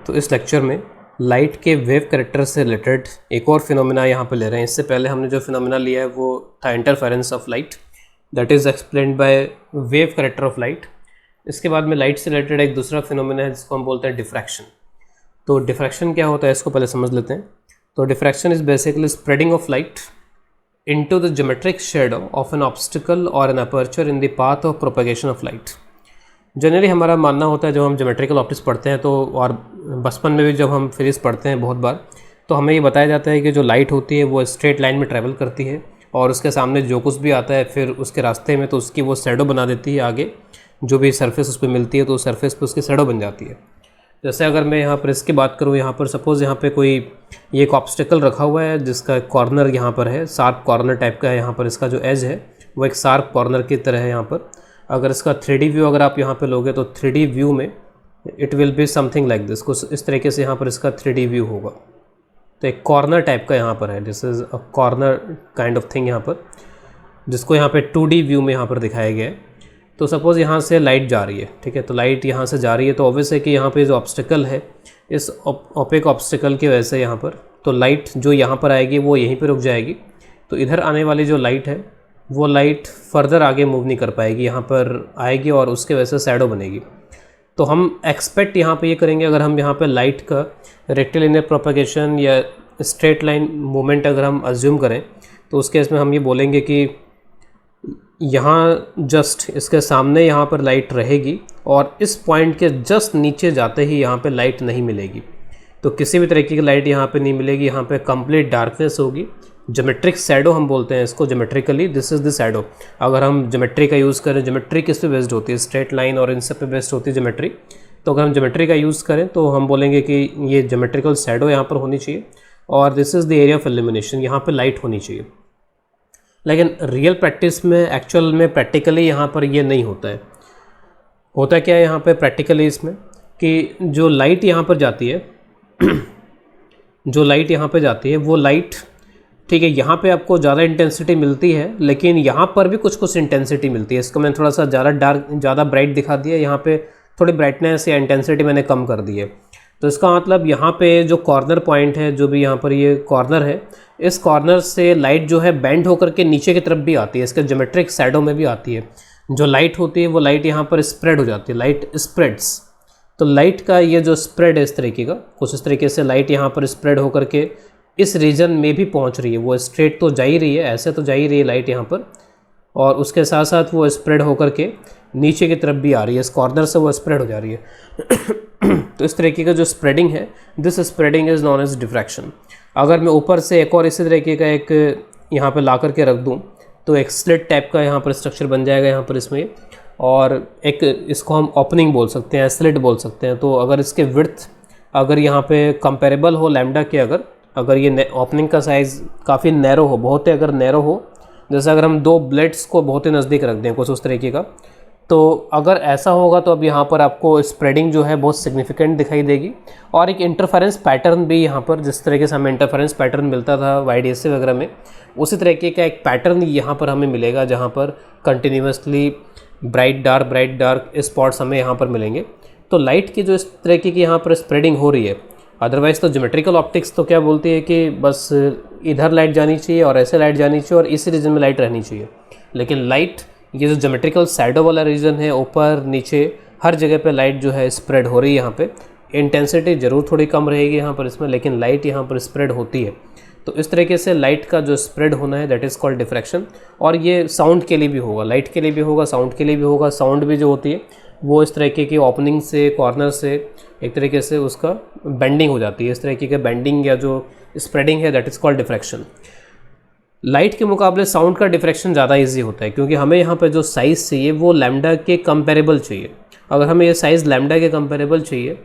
तो इस लेक्चर में लाइट के वेव कैरेक्टर से रिलेटेड एक और फिनोमेना यहाँ पर ले रहे हैं। इससे पहले हमने जो फिनोमेना लिया है वो था interference of light, that is explained by wave character of light. इसके बाद में लाइट से रिलेटेड एक दूसरा फिनोमेना है जिसको हम बोलते हैं डिफ्रैक्शन। तो डिफ्रैक्शन क्या होता है इसको पहले समझ लेते हैं। तो diffraction is basically spreading of light into the geometric shadow of an obstacle or an aperture in the path of propagation of light। Generally हमारा मानना होता है जब हम ज्योमेट्रिकल ऑप्टिक्स पढ़ते हैं तो, और बचपन में भी जब हम फिजिक्स पढ़ते हैं बहुत बार, तो हमें ये बताया जाता है कि जो लाइट होती है वो स्ट्रेट लाइन में ट्रैवल करती है और उसके सामने जो कुछ भी आता है फिर उसके रास्ते में तो उसकी वो शैडो बना देती है। आगे जो भी सरफेस उस पर मिलती है तो उस सरफेस पर उसकी शैडो बन जाती है। जैसे अगर मैं यहाँ पर इसकी बात करूँ, यहाँ पर सपोज़ यहाँ पे कोई ये एक ऑब्स्टिकल रखा हुआ है जिसका कॉर्नर यहाँ पर है, शार्प कॉर्नर टाइप का है। यहाँ पर इसका जो एज है वो एक शार्प कॉर्नर की तरह है। यहाँ पर अगर इसका 3D व्यू अगर आप यहाँ पे लोगे तो 3D व्यू में it will be something like this, कुछ इस तरीके से यहाँ पर इसका 3D व्यू होगा। तो एक कॉर्नर टाइप का यहाँ पर है, this is a corner kind of thing यहाँ पर, जिसको यहाँ पे 2D व्यू में यहाँ पर दिखाया गया है। तो सपोज़ यहाँ से लाइट जा रही है, ठीक है, तो लाइट यहाँ से जा रही है तो ऑब्वियस है कि यहाँ पे जो ऑब्स्टिकल है, इस ओपेक ऑब्स्टिकल की वजह से यहाँ पर तो लाइट जो यहाँ पर आएगी वो यहीं पे रुक जाएगी। तो इधर आने वाली जो लाइट है वो लाइट फर्दर आगे मूव नहीं कर पाएगी, यहाँ पर आएगी और उसके वजह से शैडो बनेगी। तो हम एक्सपेक्ट यहाँ पे ये करेंगे, अगर हम यहाँ पे लाइट का रेक्टिलिनियर प्रोपेगेशन या स्ट्रेट लाइन मूवमेंट अगर हम अज्यूम करें तो उस केस में हम ये बोलेंगे कि यहाँ जस्ट इसके सामने यहाँ पर लाइट रहेगी और इस पॉइंट के जस्ट नीचे जाते ही यहाँ पे लाइट नहीं मिलेगी। तो किसी भी तरीके की लाइट यहाँ पे नहीं मिलेगी, यहाँ पे कंप्लीट डार्कनेस होगी। ज्योमेट्रिक शैडो हम बोलते हैं इसको, geometrically this is the shadow. अगर हम ज्योमेट्री का यूज़ करें, ज्योमेट्री किस पे बेस्ड होती है, स्ट्रेट लाइन और इन सब पे बेस्ड होती है ज्योमेट्री। तो अगर हम ज्योमेट्री का यूज़ करें तो हम बोलेंगे कि ये ज्योमेट्रिकल शैडो यहाँ पर होनी चाहिए और this is the area of illumination, यहाँ पर लाइट होनी चाहिए। लेकिन रियल प्रैक्टिस में, एक्चुअल में, प्रैक्टिकली यहाँ पर ये नहीं होता है। होता क्या है यहाँ पे प्रैक्टिकली इसमें कि जो लाइट यहाँ पर जाती है जो लाइट यहाँ पे जाती है वो लाइट, ठीक है, यहाँ पे आपको ज़्यादा इंटेंसिटी मिलती है लेकिन यहाँ पर भी कुछ कुछ इंटेंसिटी मिलती है। इसको मैंने थोड़ा सा ज़्यादा ब्राइट दिखा दिया, यहाँ पे थोड़ी ब्राइटनेस या इंटेंसिटी मैंने कम कर दी है। तो इसका मतलब यहाँ पे जो कॉर्नर पॉइंट है, जो भी यहाँ पर ये कॉर्नर है, इस कॉर्नर से लाइट जो है बेंड होकर के नीचे की तरफ भी आती है, इसके ज्योमेट्रिक शैडो में भी आती है। जो लाइट होती है वो लाइट यहाँ पर स्प्रेड हो जाती है, लाइट स्प्रेड्स। तो लाइट का ये जो स्प्रेड है इस तरीके का, कुछ इस तरीके से लाइट यहाँ पर स्प्रेड होकर के इस रीजन में भी पहुँच रही है। वो स्ट्रेट तो जा ही रही है, ऐसे तो जा ही रही है लाइट यहाँ पर, और उसके साथ साथ वो स्प्रेड होकर के नीचे की तरफ भी आ रही है, इस कॉर्नर से वो स्प्रेड हो जा रही है। तो इस तरीके का जो स्प्रेडिंग है, this spreading is known as diffraction. अगर मैं ऊपर से एक और इसी तरीके का एक यहाँ पे ला करके रख दूँ तो एक स्लिट टाइप का यहाँ पर स्ट्रक्चर बन जाएगा यहाँ पर इसमें, और एक इसको हम ओपनिंग बोल सकते हैं, स्लिट बोल सकते हैं। तो अगर इसके विड्थ अगर यहाँ पे कंपेरेबल हो लैम्डा के, अगर ये ओपनिंग का साइज़ काफ़ी नैरो हो, बहुत ही अगर नैरो हो, जैसे अगर हम दो ब्लेड्स को बहुत ही नज़दीक रख दें कुछ उस तरीके का, तो अगर ऐसा होगा तो अब यहाँ पर आपको स्प्रेडिंग जो है बहुत सिग्निफिकेंट दिखाई देगी। और एक इंटरफेरेंस पैटर्न भी यहाँ पर, जिस तरीके से हमें इंटरफेरेंस पैटर्न मिलता था YDSC वगैरह में, उसी तरीके का एक पैटर्न यहाँ पर हमें मिलेगा, जहाँ पर कंटिन्यूसली ब्राइट डार्क स्पॉट्स हमें यहाँ पर मिलेंगे। तो लाइट की जो इस तरीके की यहाँ पर स्प्रेडिंग हो रही है, अदरवाइज़ तो ज्योमेट्रिकल ऑप्टिक्स तो क्या बोलती है कि बस इधर लाइट जानी चाहिए और ऐसे लाइट जानी चाहिए और इसी रीजन में लाइट रहनी चाहिए। लेकिन लाइट, ये जो ज्योमेट्रिकल शैडो वाला रीजन है, ऊपर नीचे हर जगह पे लाइट जो है स्प्रेड हो रही है। यहाँ पे इंटेंसिटी ज़रूर थोड़ी कम रहेगी यहाँ पर इसमें, लेकिन लाइट यहाँ पर स्प्रेड होती है। तो इस तरीके से लाइट का जो स्प्रेड होना है दैट इज़ कॉल्ड डिफ्रैक्शन। और ये साउंड के लिए भी होगा, लाइट के लिए भी होगा, साउंड के लिए भी होगा। साउंड भी जो होती है वो इस तरीके की ओपनिंग से, कॉर्नर से एक तरीके से उसका बेंडिंग हो जाती है। इस तरीके का बेंडिंग या जो स्प्रेडिंग है that is called diffraction. Light के मुकाबले साउंड का डिफ्रैक्शन ज़्यादा इजी होता है, क्योंकि हमें यहाँ पर जो साइज़ चाहिए वो लैम्डा के कंपेरेबल चाहिए। अगर हमें ये साइज़ लैम्डा के कंपेरेबल चाहिए,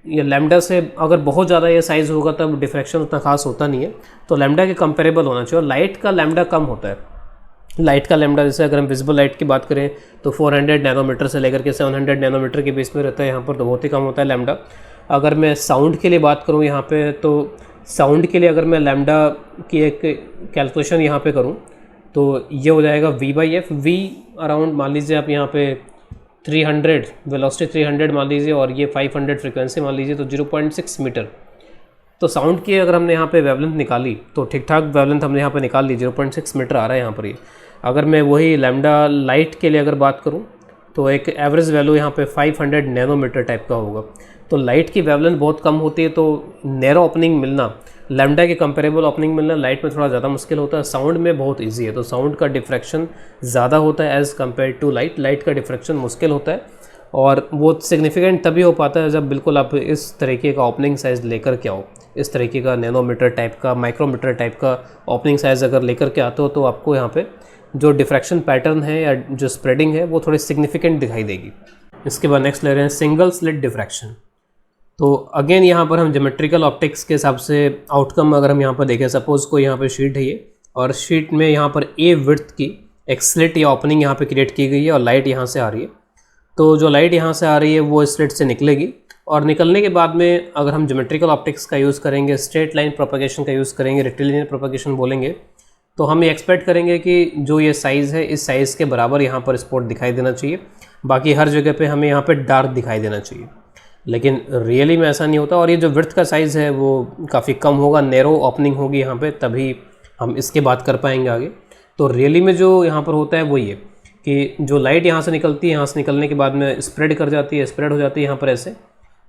या लैम्डा से अगर बहुत ज़्यादा ये साइज़ होगा तब डिफ्रैक्शन उतना खास होता नहीं है। तो लैम्डा के कंपेरेबल होना चाहिए। और लाइट का लैम्डा कम होता है। लाइट का लैम्डा, जैसे अगर हम विजिबल लाइट की बात करें तो 400 नैनोमीटर से लेकर के 700 नैनोमीटर के बीच में रहता है यहाँ पर, तो बहुत ही कम होता है लैम्डा। अगर मैं साउंड के लिए बात करूँ यहाँ पे, तो साउंड के लिए अगर मैं लैम्डा की एक कैलकुलेशन यहाँ पे करूँ तो ये हो जाएगा V/F। V अराउंड मान लीजिए आप यहाँ पे 300 वेलोसिटी 300 मान लीजिए और ये 500 फ्रिक्वेंसी मान लीजिए, तो 0.6 मीटर। तो साउंड की अगर हमने यहाँ पे वेवलेंथ निकाली तो ठीक ठाक वेवलेंथ हमने यहाँ पे निकाल ली, 0.6 मीटर आ रहा है यहाँ पर ये। अगर मैं वही लैम्डा लाइट के लिए अगर बात करूँ तो एक एवरेज वैल्यू यहाँ पे 500 नैनोमीटर टाइप का होगा। तो लाइट की वेवलेंथ बहुत कम होती है, तो नैरो ओपनिंग मिलना, लैम्डा के कंपेरेबल ओपनिंग मिलना लाइट में थोड़ा ज़्यादा मुश्किल होता है, साउंड में बहुत इजी है। तो साउंड का डिफ्रैक्शन ज़्यादा होता है as compare to light. Light का डिफ्रैक्शन मुश्किल होता है और वो सिग्निफिकेंट तभी हो पाता है जब बिल्कुल आप इस तरीके का ओपनिंग साइज़ लेकर के आओ, इस तरीके का नैनोमीटर टाइप का, माइक्रोमीटर टाइप का ओपनिंग साइज़ अगर लेकर के आते हो तो आपको यहाँ पे जो डिफ्रैक्शन पैटर्न है या जो स्प्रेडिंग है वो थोड़ी सिग्निफिकेंट दिखाई देगी। इसके बाद नेक्स्ट ले रहे हैं सिंगल स्लिट डिफ्रैक्शन। तो अगेन यहाँ पर हम ज्योमेट्रिकल ऑप्टिक्स के हिसाब से आउटकम अगर हम यहाँ पर देखें, सपोज को यहाँ पर शीट है ये, और शीट में यहाँ पर ए विड्थ की एक स्लिट या ओपनिंग यहाँ पे क्रिएट की गई है और लाइट यहाँ से आ रही है। तो जो लाइट यहाँ से आ रही है वो स्लिट से निकलेगी और निकलने के बाद में अगर हम ज्योमेट्रिकल ऑप्टिक्स का यूज़ करेंगे, स्ट्रेट लाइन प्रोपगेशन का यूज़ करेंगे, रेक्टिलिनियर प्रोपगेशन बोलेंगे, तो हम ये एक्सपेक्ट करेंगे कि जो ये साइज़ है इस साइज़ के बराबर यहाँ पर स्पॉट दिखाई देना चाहिए, बाकी हर जगह पे हमें यहाँ पे डार्क दिखाई देना चाहिए। लेकिन रियली में ऐसा नहीं होता और ये जो विड्थ का साइज़ है वो काफ़ी कम होगा, नैरो ओपनिंग होगी यहाँ पे, तभी हम इसके बात कर पाएंगे आगे। तो रियली में जो यहाँ पर होता है वो ये कि जो लाइट यहाँ से निकलती है, यहाँ से निकलने के बाद में स्प्रेड कर जाती है, स्प्रेड हो जाती है यहाँ पर ऐसे,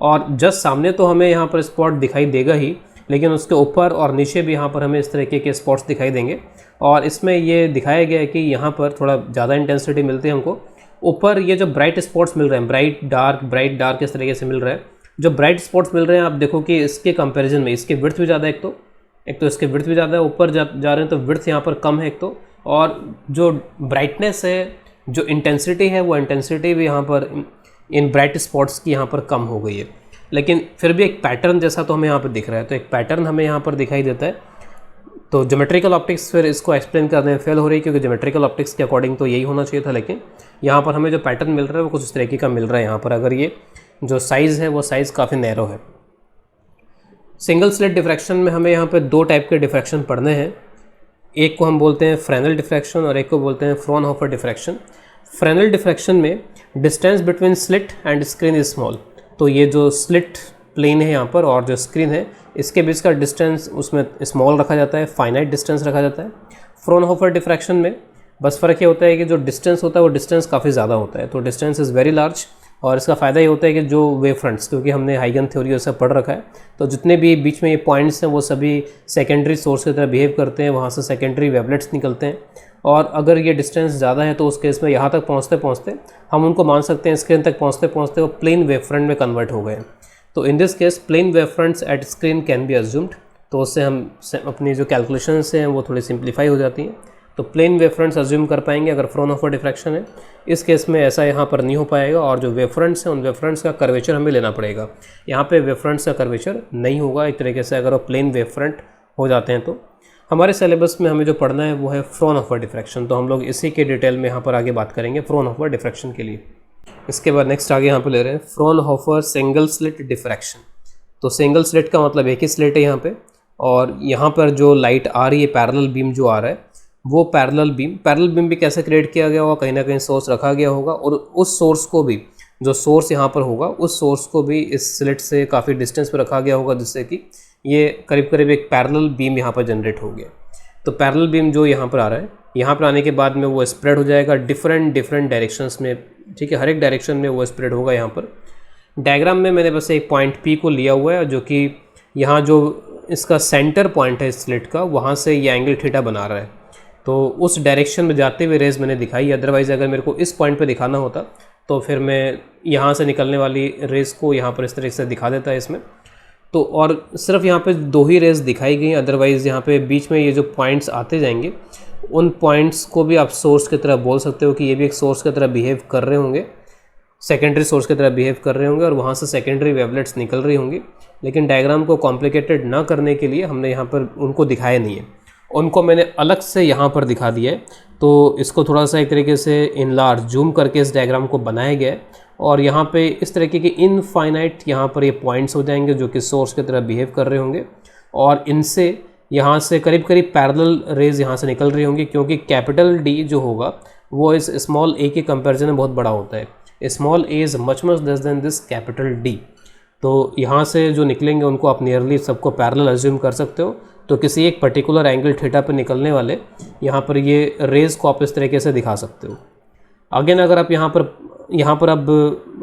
और जस्ट सामने तो हमें यहाँ पर स्पॉट दिखाई देगा ही, लेकिन उसके ऊपर और नीचे भी यहाँ पर हमें इस तरीके के स्पॉट्स दिखाई देंगे। और इसमें ये दिखाया गया है कि यहाँ पर थोड़ा ज़्यादा इंटेंसिटी मिलती है हमको। ऊपर ये जो ब्राइट स्पॉट्स मिल रहे हैं, ब्राइट डार्क इस तरीके से मिल रहा है। जो ब्राइट स्पॉट्स मिल रहे हैं आप देखो कि इसके कंपैरिजन में इसके विड्थ भी ज़्यादा है, एक तो इसके विड्थ भी ज़्यादा है, ऊपर जा रहे हैं तो विड्थ यहाँ पर कम है एक तो, और जो ब्राइटनेस है, जो इंटेंसिटी है, वो इंटेंसिटी भी यहाँ पर इन ब्राइट स्पॉट्स की यहाँ पर कम हो गई है। लेकिन फिर भी एक पैटर्न जैसा तो हमें यहाँ पर दिख रहा है, तो एक पैटर्न हमें यहाँ पर दिखाई देता है। तो ज्योमेट्रिकल ऑप्टिक्स फिर इसको एक्सप्लेन करने में फेल हो रही है, क्योंकि ज्योमेट्रिकल ऑप्टिक्स के अकॉर्डिंग तो यही होना चाहिए था, लेकिन यहाँ पर हमें जो पैटर्न मिल रहा है वो कुछ इस तरीके का मिल रहा है यहाँ पर। अगर ये जो साइज़ है वो साइज़ काफ़ी नैरो है। सिंगल स्लिट डिफ्रैक्शन में हमें यहाँ पे दो टाइप के डिफ्रैक्शन पढ़ने हैं। एक को हम बोलते हैं फ्रेनेल डिफ्रैक्शन और एक को बोलते हैं फ्रॉनहोफर डिफ्रैक्शन। फ्रेनेल डिफ्रैक्शन में distance between slit and screen is small. तो ये जो स्लिट प्लेन है यहाँ पर और जो स्क्रीन है, इसके बीच का डिस्टेंस उसमें स्मॉल रखा जाता है, फाइनाइट डिस्टेंस रखा जाता है। फ्रॉनहोफर डिफ्रैक्शन में बस फ़र्क ये होता है कि जो डिस्टेंस होता है वो डिस्टेंस काफ़ी ज़्यादा होता है, तो डिस्टेंस इज़ वेरी लार्ज। और इसका फ़ायदा ये होता है कि जो वेव फ्रंट्स, क्योंकि हमने हाइगन थ्योरी वैसा पढ़ रखा है, तो जितने भी बीच में ये पॉइंट्स हैं वो सभी सेकेंडरी सोर्स की तरह बिहेव करते हैं, वहाँ से सेकेंडरी वेवलेट्स निकलते हैं। और अगर ये डिस्टेंस ज़्यादा है तो उस केस में यहाँ तक पहुँचते पहुँचते हम उनको मान सकते हैं स्क्रीन तक पहुँचते पहुँचते वो प्लेन वेव फ्रंट में कन्वर्ट हो गए हैं। तो in this case plane wave fronts at screen can be assumed. तो उससे हम अपनी जो कैलकुलेशंस हैं वो थोड़ी सिंप्लीफाई हो जाती हैं। तो प्लेन वेव फ्रंट्स अज्यूम कर पाएंगे अगर फ्रॉनहोफर डिफ्रैक्शन है। इस केस में ऐसा यहाँ पर नहीं हो पाएगा, और जो वेव फ्रंट्स हैं उन वेव फ्रंट्स का कर्वेचर हमें लेना पड़ेगा। यहाँ पे वेव फ्रंट्स का कर्वेचर नहीं होगा एक तरीके से, अगर वो प्लेन वेव फ्रंट हो जाते हैं। तो हमारे सिलेबस में हमें जो पढ़ना है वो है फ्रॉनहोफर डिफ्रैक्शन, तो हम लोग इसी के डिटेल में यहाँ पर आगे बात करेंगे फ्रॉनहोफर डिफ्रैक्शन के लिए। इसके बाद नेक्स्ट आगे यहाँ पर ले रहे हैं फ्रॉनहोफर सिंगल स्लिट डिफ्रैक्शन। तो सिंगल स्लिट का मतलब एक ही स्लिट है यहाँ पे, और यहाँ पर जो लाइट आ रही है, पैरेलल बीम जो आ रहा है, वो पैरेलल बीम भी कैसे क्रिएट किया गया होगा, कहीं ना कहीं सोर्स रखा गया होगा, और उस सोर्स को भी, जो सोर्स यहाँ पर होगा, उस सोर्स को भी इस स्लिट से काफ़ी डिस्टेंस पर रखा गया होगा, जिससे कि ये करीब करीब एक पैरेलल बीम यहाँ पर जनरेट हो गया। तो पैरेलल बीम जो यहाँ पर आ रहा है, यहाँ पर आने के बाद में वो स्प्रेड हो जाएगा डिफरेंट डायरेक्शंस में, ठीक है, हर एक डायरेक्शन में वो स्प्रेड होगा। यहाँ पर डायग्राम में मैंने बस एक पॉइंट P को लिया हुआ है, जो कि यहाँ जो इसका सेंटर पॉइंट है स्लिट का, वहाँ से ये एंगल थीटा बना रहा है। तो उस डायरेक्शन में जाते हुए रेज मैंने दिखाई, अदरवाइज़ अगर मेरे को इस पॉइंट पे दिखाना होता तो फिर मैं यहाँ से निकलने वाली रेज को यहाँ पर इस तरीके से दिखा देता है इसमें। तो और सिर्फ यहाँ पे दो ही रेज दिखाई गई, अदरवाइज़ यहाँ पे बीच में ये जो पॉइंट्स आते जाएंगे, उन पॉइंट्स को भी आप सोर्स की तरह बोल सकते हो कि ये भी एक सोर्स की तरह बिहेव कर रहे होंगे, सेकेंडरी सोर्स की तरह बिहेव कर रहे होंगे, और वहाँ से सेकेंडरी वेवलेट्स निकल रही होंगी। लेकिन डायग्राम को कॉम्प्लिकेटेड ना करने के लिए हमने यहाँ पर उनको दिखाया नहीं है, उनको मैंने अलग से यहाँ पर दिखा दिया है। तो इसको थोड़ा सा एक तरीके से इनलार्ज जूम करके इस डायग्राम को बनाया गया है, और यहाँ पे इस तरीके के इनफाइनाइट यहाँ पर ये पॉइंट्स हो जाएंगे जो कि सोर्स की तरह बिहेव कर रहे होंगे, और इनसे यहाँ से करीब करीब पैरेलल रेज यहाँ से निकल रही होंगी, क्योंकि कैपिटल D जो होगा वो इस स्मॉल a के कंपैरिजन में बहुत बड़ा होता है। Small A is much less than this capital D. तो यहाँ से जो निकलेंगे उनको आप नियरली सबको पैरेलल अज्यूम कर सकते हो। तो किसी एक पर्टिकुलर एंगल थीटा पे निकलने वाले यहाँ पर ये रेज को आप इस तरीके से दिखा सकते हो। अगेन अगर आप यहाँ पर अब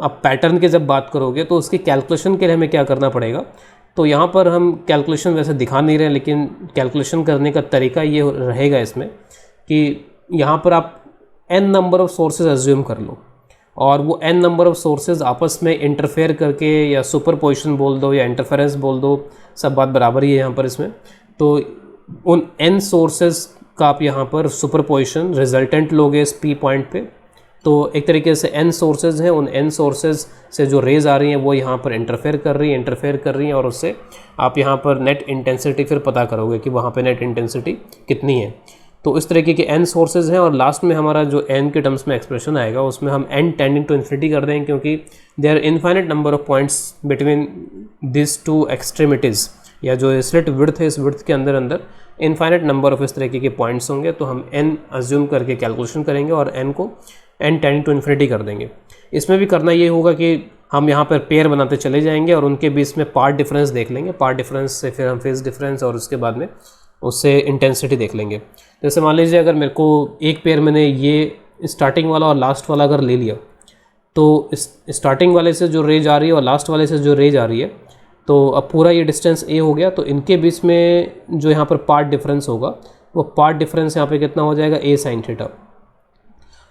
आप पैटर्न की जब बात करोगे तो उसकी कैलकुलेशन के लिए हमें क्या करना पड़ेगा। तो यहाँ पर हम कैलकुलेशन वैसे दिखा नहीं रहे हैं, लेकिन कैलकुलेशन करने का तरीका ये रहेगा इसमें कि यहाँ पर आप n number of sources assume कर लो और वो n नंबर ऑफ़ सोर्सेज आपस में इंटरफेयर करके या सुपरपोजिशन बोल दो या इंटरफेरेंस बोल दो, सब बात बराबर ही है यहाँ पर इसमें। तो उन n सोर्सेज का आप यहाँ पर सुपरपोजिशन रिजल्टेंट लोगे इस P पॉइंट पे। तो एक तरीके से n सोर्सेज हैं, उन n सोर्सेज से जो रेज आ रही हैं वो यहाँ पर इंटरफेयर कर रही हैं और उससे आप यहाँ पर नेट इंटेंसिटी फिर पता करोगे कि वहाँ पे नेट इंटेंसिटी कितनी है। तो इस तरीके के n सोर्सेज हैं और लास्ट में हमारा जो n के टर्म्स में एक्सप्रेशन आएगा उसमें हम n टेंडिंग टू इन्फिनिटी कर देंगे, क्योंकि there infinite number of points between this two extremities, या जो स्लिट विड्थ है इस विड्थ के अंदर इनफाइनाइट नंबर ऑफ इस तरीके के पॉइंट्स होंगे। तो हम n अज्यूम करके कैलकुलेशन करेंगे और n को n टेंडिंग टू इन्फिनिटी कर देंगे। इसमें भी करना ये होगा कि हम यहाँ पर पेयर बनाते चले जाएंगे और उनके बीच में पार्ट डिफरेंस देख लेंगे, पार्ट डिफरेंस से फिर हम फेज डिफरेंस और उसके बाद में उससे इंटेंसिटी देख लेंगे। जैसे मान लीजिए अगर मेरे को एक पेयर मैंने ये स्टार्टिंग वाला और लास्ट वाला अगर ले लिया, तो स्टार्टिंग वाले से जो रेज आ रही है और लास्ट वाले से जो रेज आ रही है, तो अब पूरा ये डिस्टेंस a हो गया। तो इनके बीच में जो यहाँ पर पार्ट डिफरेंस होगा वो पार्ट डिफरेंस यहाँ पे कितना हो जाएगा, a sin थीटा।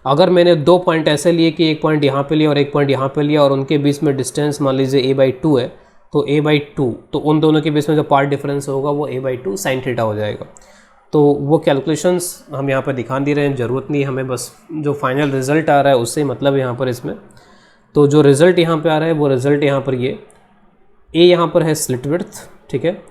अगर मैंने दो पॉइंट ऐसे लिए कि एक पॉइंट यहाँ पे लिया और एक पॉइंट यहाँ पे लिया और उनके बीच में डिस्टेंस मान लीजिए a/2 है, तो a/2, तो उन दोनों के बीच में जो पार्ट डिफरेंस होगा वो a/2 sin थीटा हो जाएगा। तो वो कैलकुलेशंस हम यहाँ पर दिखा नहीं रहे हैं, ज़रूरत नहीं, हमें बस जो फाइनल रिज़ल्ट आ रहा है उससे मतलब यहाँ पर इसमें। तो जो रिज़ल्ट यहाँ पे आ रहा है वो रिज़ल्ट यहाँ पर ये a यहाँ पर है स्लिट विड्थ, ठीक है।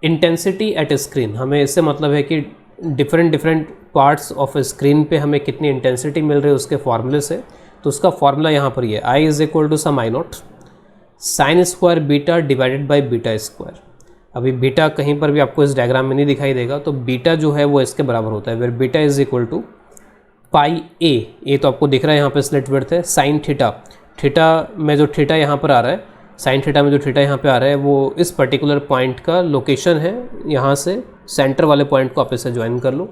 इंटेंसिटी एट स्क्रीन, हमें इससे मतलब है कि डिफरेंट पार्ट्स ऑफ स्क्रीन पे हमें कितनी इंटेंसिटी मिल रही है उसके फार्मूले से। तो उसका फार्मूला यहाँ पर ये I is equal to some I0 sine square beta divided by beta square. अभी बीटा कहीं पर भी आपको इस डायग्राम में नहीं दिखाई देगा, तो बीटा जो है वो इसके बराबर होता है, where beta is equal to pi A तो आपको दिख रहा है यहाँ पे स्लिट विड्थ है, साइन थीटा में जो थीटा यहाँ पर आ रहा है, साइन थीटा में जो थीटा यहाँ पे आ रहा है वो इस पर्टिकुलर पॉइंट का लोकेशन है। यहाँ से सेंटर वाले पॉइंट को आप इससे ज्वाइन कर लो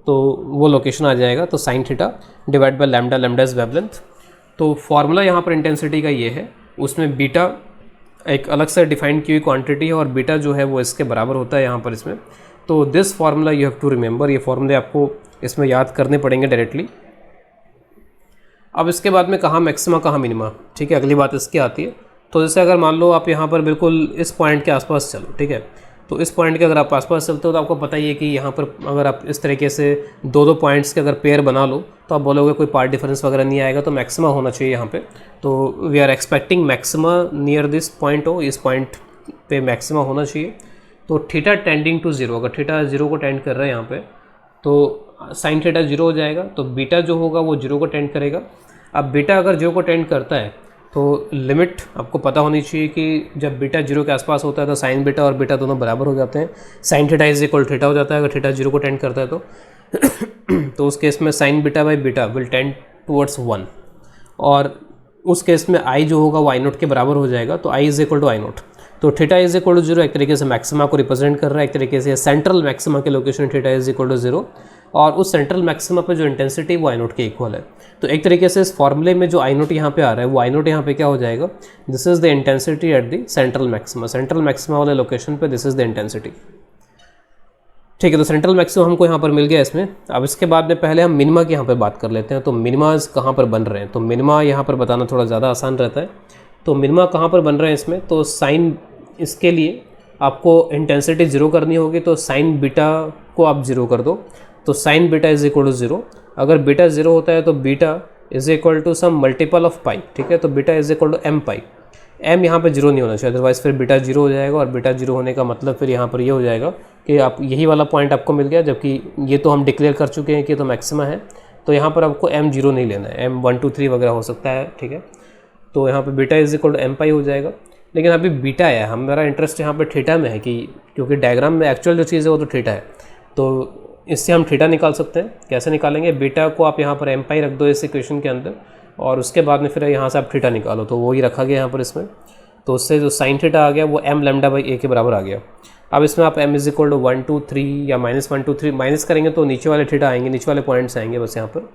तो वो लोकेशन आ जाएगा। तो sine theta divide by lambda, lambda is wavelength. तो फॉर्मूला यहाँ पर इंटेंसिटी का ये है, उसमें बीटा एक अलग से डिफाइन की हुई क्वांटिटी है और बीटा जो है वो इसके बराबर होता है यहाँ पर इसमें। तो this formula you have to remember, ये फार्मूले आपको इसमें याद करने पड़ेंगे डायरेक्टली। अब इसके बाद में कहाँ मैक्सिमा कहाँ मिनिमा, ठीक है, अगली बात इसकी आती है। तो जैसे अगर मान लो आप यहाँ पर बिल्कुल इस पॉइंट के आसपास चलो, ठीक है, तो इस पॉइंट के अगर आप आसपास चलते हो तो आपको पता ही है कि यहाँ पर अगर आप इस तरीके से दो पार्ट्स के अगर पेयर बना लो तो आप बोलोगे कोई पार्ट डिफरेंस वगैरह नहीं आएगा, तो मैक्सिमा होना चाहिए यहाँ पे। तो we are expecting maxima near this point हो, इस पॉइंट पे मैक्सिमा होना चाहिए। तो थीटा टेंडिंग टू जीरो, अगर थीटा जीरो को टेंड कर रहा है यहाँ पे तो साइन थीटा जीरो हो जाएगा, तो बीटा जो होगा वो जीरो को टेंड करेगा। अब बीटा अगर जीरो को टेंड करता है तो लिमिट आपको पता होनी चाहिए कि जब बीटा जीरो के आसपास होता है तो साइन बीटा और बीटा दोनों बराबर हो जाते हैं, sign theta is equal theta हो जाता है अगर थीटा जीरो को टेंड करता है तो उस केस में sign beta by beta will tend towards 1, और उस केस में आई जो होगा वो आई नोट के बराबर हो जाएगा। तो I is equal to I naught. तो theta is equal to zero एक तरीके से मैक्सिमा को रिप्रेजेंट कर रहा है, एक तरीके से सेंट्रल मैक्सिमा के location theta is equal to zero, और उस सेंट्रल मैक्सिमा पे जो इंटेंसिटी वो आई नोट के इक्वल है। तो एक तरीके से इस फॉर्मूले में जो आई नोट यहाँ पे आ रहा है वो आई नोट यहाँ पे क्या हो जाएगा, this is the intensity at the central maxima, central maxima वाले लोकेशन पे दिस इज द इंटेंसिटी, ठीक है। तो सेंट्रल मैक्सिमा हमको यहाँ पर मिल गया इसमें। अब इसके बाद में पहले हम मिनिमा की यहाँ पर बात कर लेते हैं। तो मिनिमाज कहाँ पर बन रहे हैं, तो मिनिमा यहाँ पर बताना थोड़ा ज़्यादा आसान रहता है। तो मिनिमा कहाँ पर बन रहे हैं इसमें, तो साइन, इसके लिए आपको इंटेंसिटी जीरो करनी होगी, तो साइन बीटा को आप जीरो कर दो, तो sine beta is equal to zero. अगर बीटा जीरो होता है तो beta is equal to some multiple of pi, ठीक है, तो beta is equal to M pi. M यहाँ पे जीरो नहीं होना चाहिए, अदरवाइज फिर बीटा जीरो हो जाएगा, और बीटा जीरो होने का मतलब फिर यहाँ पर ये हो जाएगा कि आप यही वाला पॉइंट आपको मिल गया, जबकि ये तो हम डिक्लेयर कर चुके हैं कि तो मैक्सिमा है। तो यहाँ पर आपको एम जीरो नहीं लेना है, एम 1 2 3 वगैरह हो सकता है, ठीक है। तो यहाँ पर beta is equal to M pi हो जाएगा। लेकिन अभी बीटा है, हमारा इंटरेस्ट यहाँ पर थीटा में है कि क्योंकि डायग्राम में एक्चुअल जो चीज़ है वो तो थीटा है, तो इससे हम थीटा निकाल सकते हैं। कैसे निकालेंगे, बीटा को आप यहाँ पर एम पाई रख दो इस इक्वेशन के अंदर, और उसके बाद में फिर यहाँ से आप थीटा निकालो, तो वही रखा गया यहाँ पर इसमें। तो उससे जो साइन थीटा आ गया वो m लैम्डा बाई a के बराबर आ गया। अब इसमें आप m इज इक्वल टू 1 2 3 या -1 2 3 माइनस करेंगे तो नीचे वाले थीटा आएंगे, नीचे वाले पॉइंट्स आएंगे बस यहाँ पर।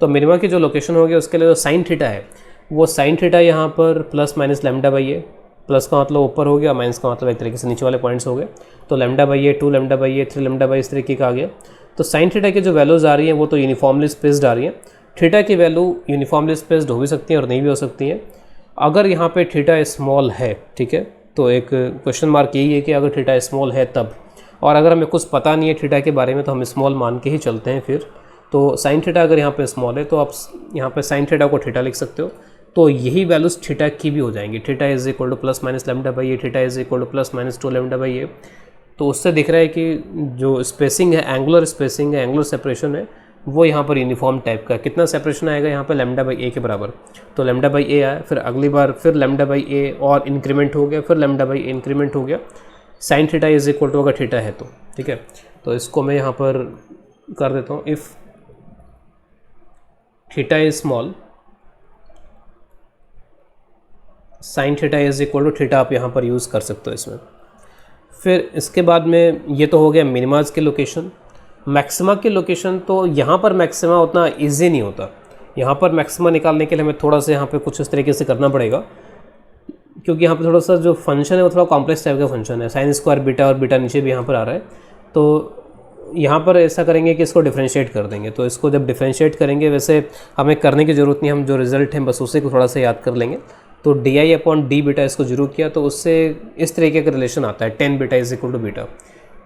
तो मिनिमा की जो लोकेशन होगी उसके लिए जो साइन थीटा है वो साइन थीटा यहाँ पर plus minus lambda by A, plus का मतलब ऊपर हो गया, माइनस का मतलब एक तरीके से नीचे वाले पॉइंट्स हो गए। तो lambda by A, 2 lambda by A, 3 lambda by इस तरीके का आ गया। तो साइन थीटा की जो वैल्यूज़ आ रही हैं वो तो यूनिफॉर्मली स्पेस्ड आ रही हैं। थीटा की वैल्यू यूनिफॉर्मली स्पेस्ड हो भी सकती हैं और नहीं भी हो सकती हैं। अगर यहाँ पे थीटा स्मॉल है, ठीक है, तो एक क्वेश्चन मार्क यही है कि अगर थीटा स्मॉल है तब, और अगर हमें कुछ पता नहीं है थीटा के बारे में तो हम स्मॉल मान के ही चलते हैं फिर। तो साइन थीटा अगर यहाँ पे स्मॉल है तो आप यहाँ पे साइन थीटा को थीटा लिख सकते हो। तो यही वैल्यूज़ थीटा की भी हो जाएंगी। Theta is equal to plus minus lambda by A, theta is equal to plus minus 2 lambda by A. तो उससे दिख रहा है कि जो स्पेसिंग है, एंगुलर स्पेसिंग है, एंगुलर सेपरेशन है, वो यहाँ पर यूनिफॉर्म टाइप का। कितना सेपरेशन आएगा यहाँ पर? लैम्डा बाई ए के बराबर। तो लैम्डा बाई ए आया, फिर अगली बार फिर लैम्डा बाई ए और इंक्रीमेंट हो गया, फिर लैम्डा बाई ए इंक्रीमेंट हो गया। Sine theta is equal to अगर थीटा है तो, ठीक है। तो इसको मैं यहाँ पर कर देता हूँ, if theta is small sine theta is equal to theta, आप यहाँ पर यूज़ कर सकते हो इसमें। फिर इसके बाद में ये तो हो गया मिनिमाज की लोकेशन। मैक्सिमा की लोकेशन, तो यहाँ पर मैक्सिमा उतना इजी नहीं होता। यहाँ पर मैक्सिमा निकालने के लिए हमें थोड़ा सा यहाँ पे कुछ इस तरीके से करना पड़ेगा, क्योंकि यहाँ पे थोड़ा सा जो फंक्शन है वो थोड़ा कॉम्प्लेक्स टाइप का फंक्शन है। साइन स्क्वायर बीटा, और बीटा नीचे भी यहाँ पर आ रहा है। तो यहाँ पर ऐसा करेंगे कि इसको डिफ्रेंशिएट कर देंगे। तो इसको जब डिफ्रेंशिएट करेंगे, वैसे हमें करने की ज़रूरत नहीं, हम जो रिजल्ट हैं बस उसी को थोड़ा सा याद कर लेंगे। तो D I upon D beta इसको जरूर किया, तो उससे इस तरीके का रिलेशन आता है 10 beta is equal to beta.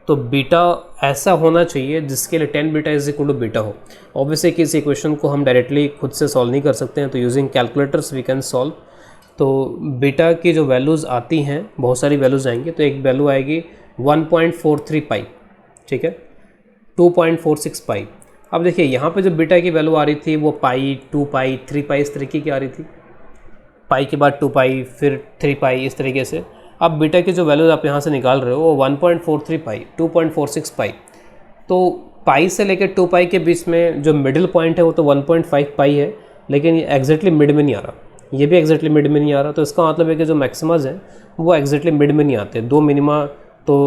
तो बीटा ऐसा होना चाहिए जिसके लिए 10 beta is equal to beta हो। ऑब्वियसली कि इस इक्वेशन को हम डायरेक्टली खुद से सॉल्व नहीं कर सकते हैं, तो using calculators we can solve. तो बीटा की जो वैल्यूज़ आती हैं, बहुत सारी वैल्यूज़ आएंगी। तो एक वैल्यू आएगी 1.43 पाई, ठीक है, 2.46 पाई। अब देखिए यहाँ पे जो बीटा की वैल्यू आ रही थी वो पाई, 2 पाई, 3 पाई इस तरीके की आ रही थी। पाई के बाद 2 पाई, फिर 3 पाई, इस तरीके से। अब बीटा की जो वैल्यूज़ आप यहाँ से निकाल रहे हो वो 1.43 पाई, 2.46 पाई। तो पाई से लेकर 2 पाई के बीच में जो मिडिल पॉइंट है वो तो 1.5 पाई है, लेकिन ये एग्जैक्टली मिड में नहीं आ रहा, ये भी एग्जैक्टली मिड में नहीं आ रहा। तो इसका मतलब है कि जो मैक्सिमाज हैं वो एग्जैक्टली मिड में नहीं आते। दो मिनिमा तो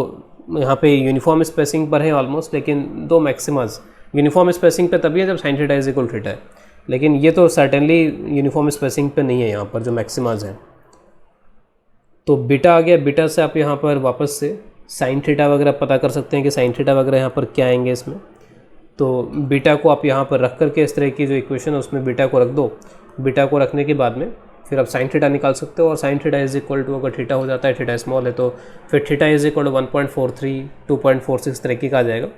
यहाँ पे यूनिफॉर्म स्पेसिंग पर है ऑलमोस्ट, लेकिन दो मैक्सिमाज यूनिफॉर्म स्पेसिंग पे तभी है जब sign theta is equal theta है, लेकिन ये तो सर्टेनली यूनिफॉर्म स्पेसिंग पे नहीं है यहाँ पर जो मैक्सिमाज हैं। तो बीटा आ गया, बीटा से आप यहाँ पर वापस से साइन थीटा वगैरह पता कर सकते हैं कि साइन थीटा वगैरह यहाँ पर क्या आएंगे इसमें। तो बीटा को आप यहाँ पर रख करके इस तरह की जो इक्वेशन है उसमें बीटा को रख दो। बीटा को रखने के बाद में फिर आप साइन थीटा निकाल सकते हो, और sine theta is equal to, अगर थीटा हो जाता है, थीटा स्मॉल है, तो फिर थीटा इज इक्वल टू 1.43, 2.46 तरीके का आ जाएगा।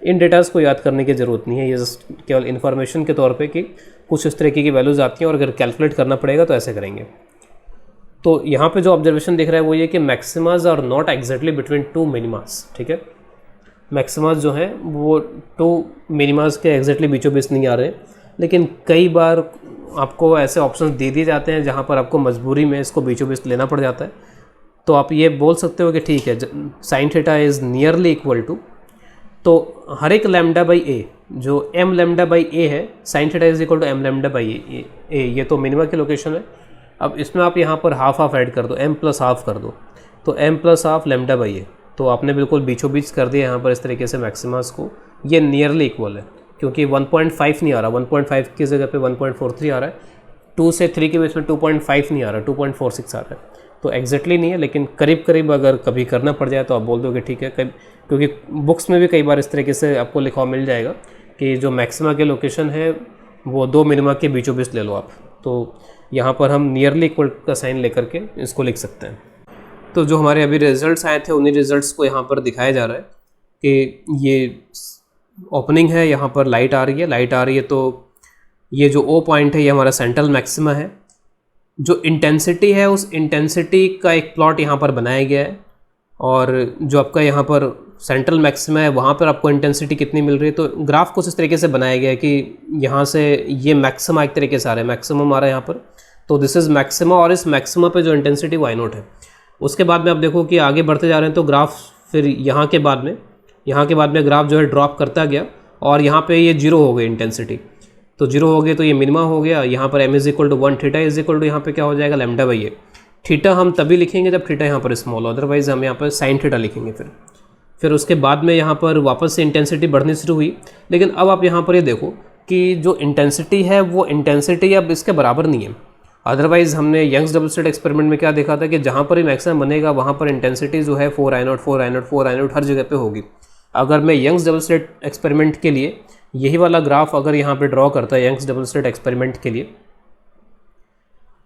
इन डेटाज़ को याद करने की ज़रूरत नहीं है, ये जस्ट केवल इन्फॉर्मेशन के तौर पे कि कुछ इस तरीके की वैल्यूज़ आती हैं और अगर कैलकुलेट करना पड़ेगा तो ऐसे करेंगे। तो यहाँ पे जो ऑब्जर्वेशन दिख रहा है वो ये कि मैक्सिमाज आर नॉट एग्जैक्टली बिटवीन 2 मिनिमाज, ठीक है। मैक्सिमाज जो हैं वो 2 मिनिमाज के एग्जैक्टली बीचों बीच नहीं आ रहे हैं, लेकिन कई बार आपको ऐसे ऑप्शंस दे दिए जाते हैं जहाँ पर आपको मजबूरी में इसको बीचों बीच लेना पड़ जाता है। तो आप ये बोल सकते हो कि ठीक है, sine theta is nearly equal to, तो हर एक लैम्डा बाई ए, जो m लैम्डा बाई ए है, sine theta is equal to m lambda by A, ये तो मिनिमा की लोकेशन है। अब इसमें आप यहाँ पर हाफ हाफ ऐड कर दो, m प्लस हाफ कर दो, तो m plus half lambda by A. तो आपने बिल्कुल बीचों बीच कर दिया यहाँ पर इस तरीके से मैक्सिमास को। ये नियरली इक्वल है क्योंकि 1.5 नहीं आ रहा, 1.5 की जगह पे 1.43 आ रहा है। 2 से 3 के बीच में 2.5 नहीं आ रहा, 2.46 आ रहा है। तो एग्जैक्टली नहीं है, लेकिन करीब करीब अगर कभी करना पड़ जाए तो आप बोल दोगे ठीक है, क्योंकि बुक्स में भी कई बार इस तरीके से आपको लिखा मिल जाएगा कि जो मैक्सिमा की लोकेशन है वो 2 मिनिमा के बीचों बीच ले लो आप। तो यहाँ पर हम नियरली इक्वल का साइन लेकर के इसको लिख सकते हैं। तो जो हमारे अभी रिजल्ट्स आए थे उन्हीं रिजल्ट्स को यहाँ पर दिखाया जा रहा है कि ये ओपनिंग है, यहाँ पर लाइट आ रही है, तो ये जो ओ पॉइंट है ये हमारा सेंट्रल मैक्सिमा है। जो इंटेंसिटी है उस इंटेंसिटी का एक प्लॉट यहाँ पर बनाया गया है, और जो आपका यहाँ पर सेंट्रल मैक्सिमा है वहाँ पर आपको इंटेंसिटी कितनी मिल रही है। तो ग्राफ कुछ इस तरीके से बनाया गया है कि यहाँ से ये मैक्सिमा एक तरीके से आ रहा है, मैक्सिमम आ रहा है यहाँ पर, तो दिस इज़ मैक्सिमा, और इस मैक्सिमा पे जो इंटेंसिटी वाई नॉट है। उसके बाद में आप देखो कि आगे बढ़ते जा रहे हैं तो ग्राफ फिर यहाँ के बाद में ग्राफ जो है ड्रॉप करता गया, और यहाँ पे ये 0 हो गई इंटेंसिटी। तो 0 हो गया तो ये मिनिमा हो गया। यहाँ पर m is equal to 1, theta is equal to यहाँ पे क्या हो जाएगा लैम्डा बाई ए। थीटा हम तभी लिखेंगे जब थीटा यहाँ पर स्मॉल हो, अदरवाइज हम यहाँ पर साइन थीटा लिखेंगे। फिर उसके बाद में यहाँ पर वापस से इंटेंसिटी बढ़नी शुरू हुई। लेकिन अब आप यहाँ पर ये देखो कि जो इंटेंसिटी है वो इंटेंसिटी अब इसके बराबर नहीं है। अदरवाइज हमने यंग्स डबल स्लिट एक्सपेरिमेंट में क्या देखा था कि जहाँ पर ही मैक्सिमम बनेगा वहाँ पर इंटेंसिटी जो है 4 I0 4 I0 4 I0 हर जगह पे होगी। अगर मैं यंग्स डबल स्लिट एक्सपेरिमेंट के लिए यही वाला ग्राफ अगर यहाँ पे ड्रॉ करता है यंग्स डबल स्लिट एक्सपेरिमेंट के लिए,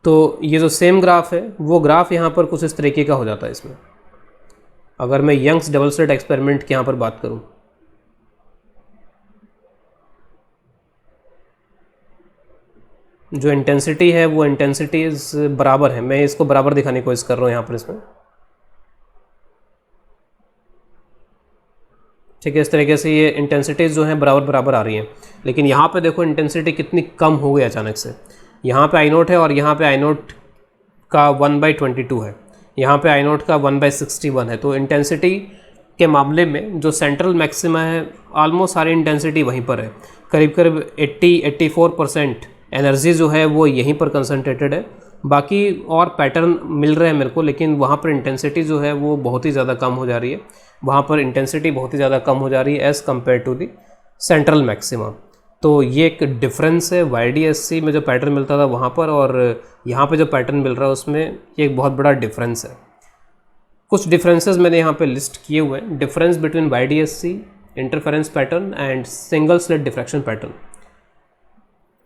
तो ये जो सेम ग्राफ है वो ग्राफ यहाँ पर कुछ इस तरीके का हो जाता है इसमें। अगर मैं यंग्स डबल स्लिट एक्सपेरिमेंट की यहाँ पर बात करूँ, जो इंटेंसिटी है वो इंटेंसिटीज बराबर है। मैं इसको बराबर दिखाने की कोशिश कर रहा हूँ यहाँ पर इसमें, ठीक है। इस तरीके से ये इंटेंसिटीज जो हैं बराबर बराबर आ रही हैं। लेकिन यहाँ पे देखो इंटेंसिटी कितनी कम हो गई अचानक से। यहाँ पे I0 है और यहाँ पे I0 का 1/22 है, यहाँ पे I0 का 1/61 है। तो इंटेंसिटी के मामले में जो सेंट्रल मैक्सिमा है ऑलमोस्ट सारी इंटेंसिटी वहीं पर है। करीब करीब 80-84% एनर्जी जो है वो यहीं पर कंसनट्रेटेड है। बाकी और पैटर्न मिल रहे हैं मेरे को, लेकिन वहाँ पर इंटेंसिटी जो है वो बहुत ही ज़्यादा कम हो जा रही है। वहाँ पर इंटेंसिटी बहुत ही ज़्यादा कम हो जा रही है as compare to the central maxima. तो ये एक डिफरेंस है YDSC में जो पैटर्न मिलता था वहाँ पर और यहाँ पे जो पैटर्न मिल रहा है उसमें ये एक बहुत बड़ा डिफरेंस है। कुछ डिफरेंसेस मैंने यहाँ पे लिस्ट किए हुए हैं। Difference between YDSC interference pattern and single slit diffraction pattern.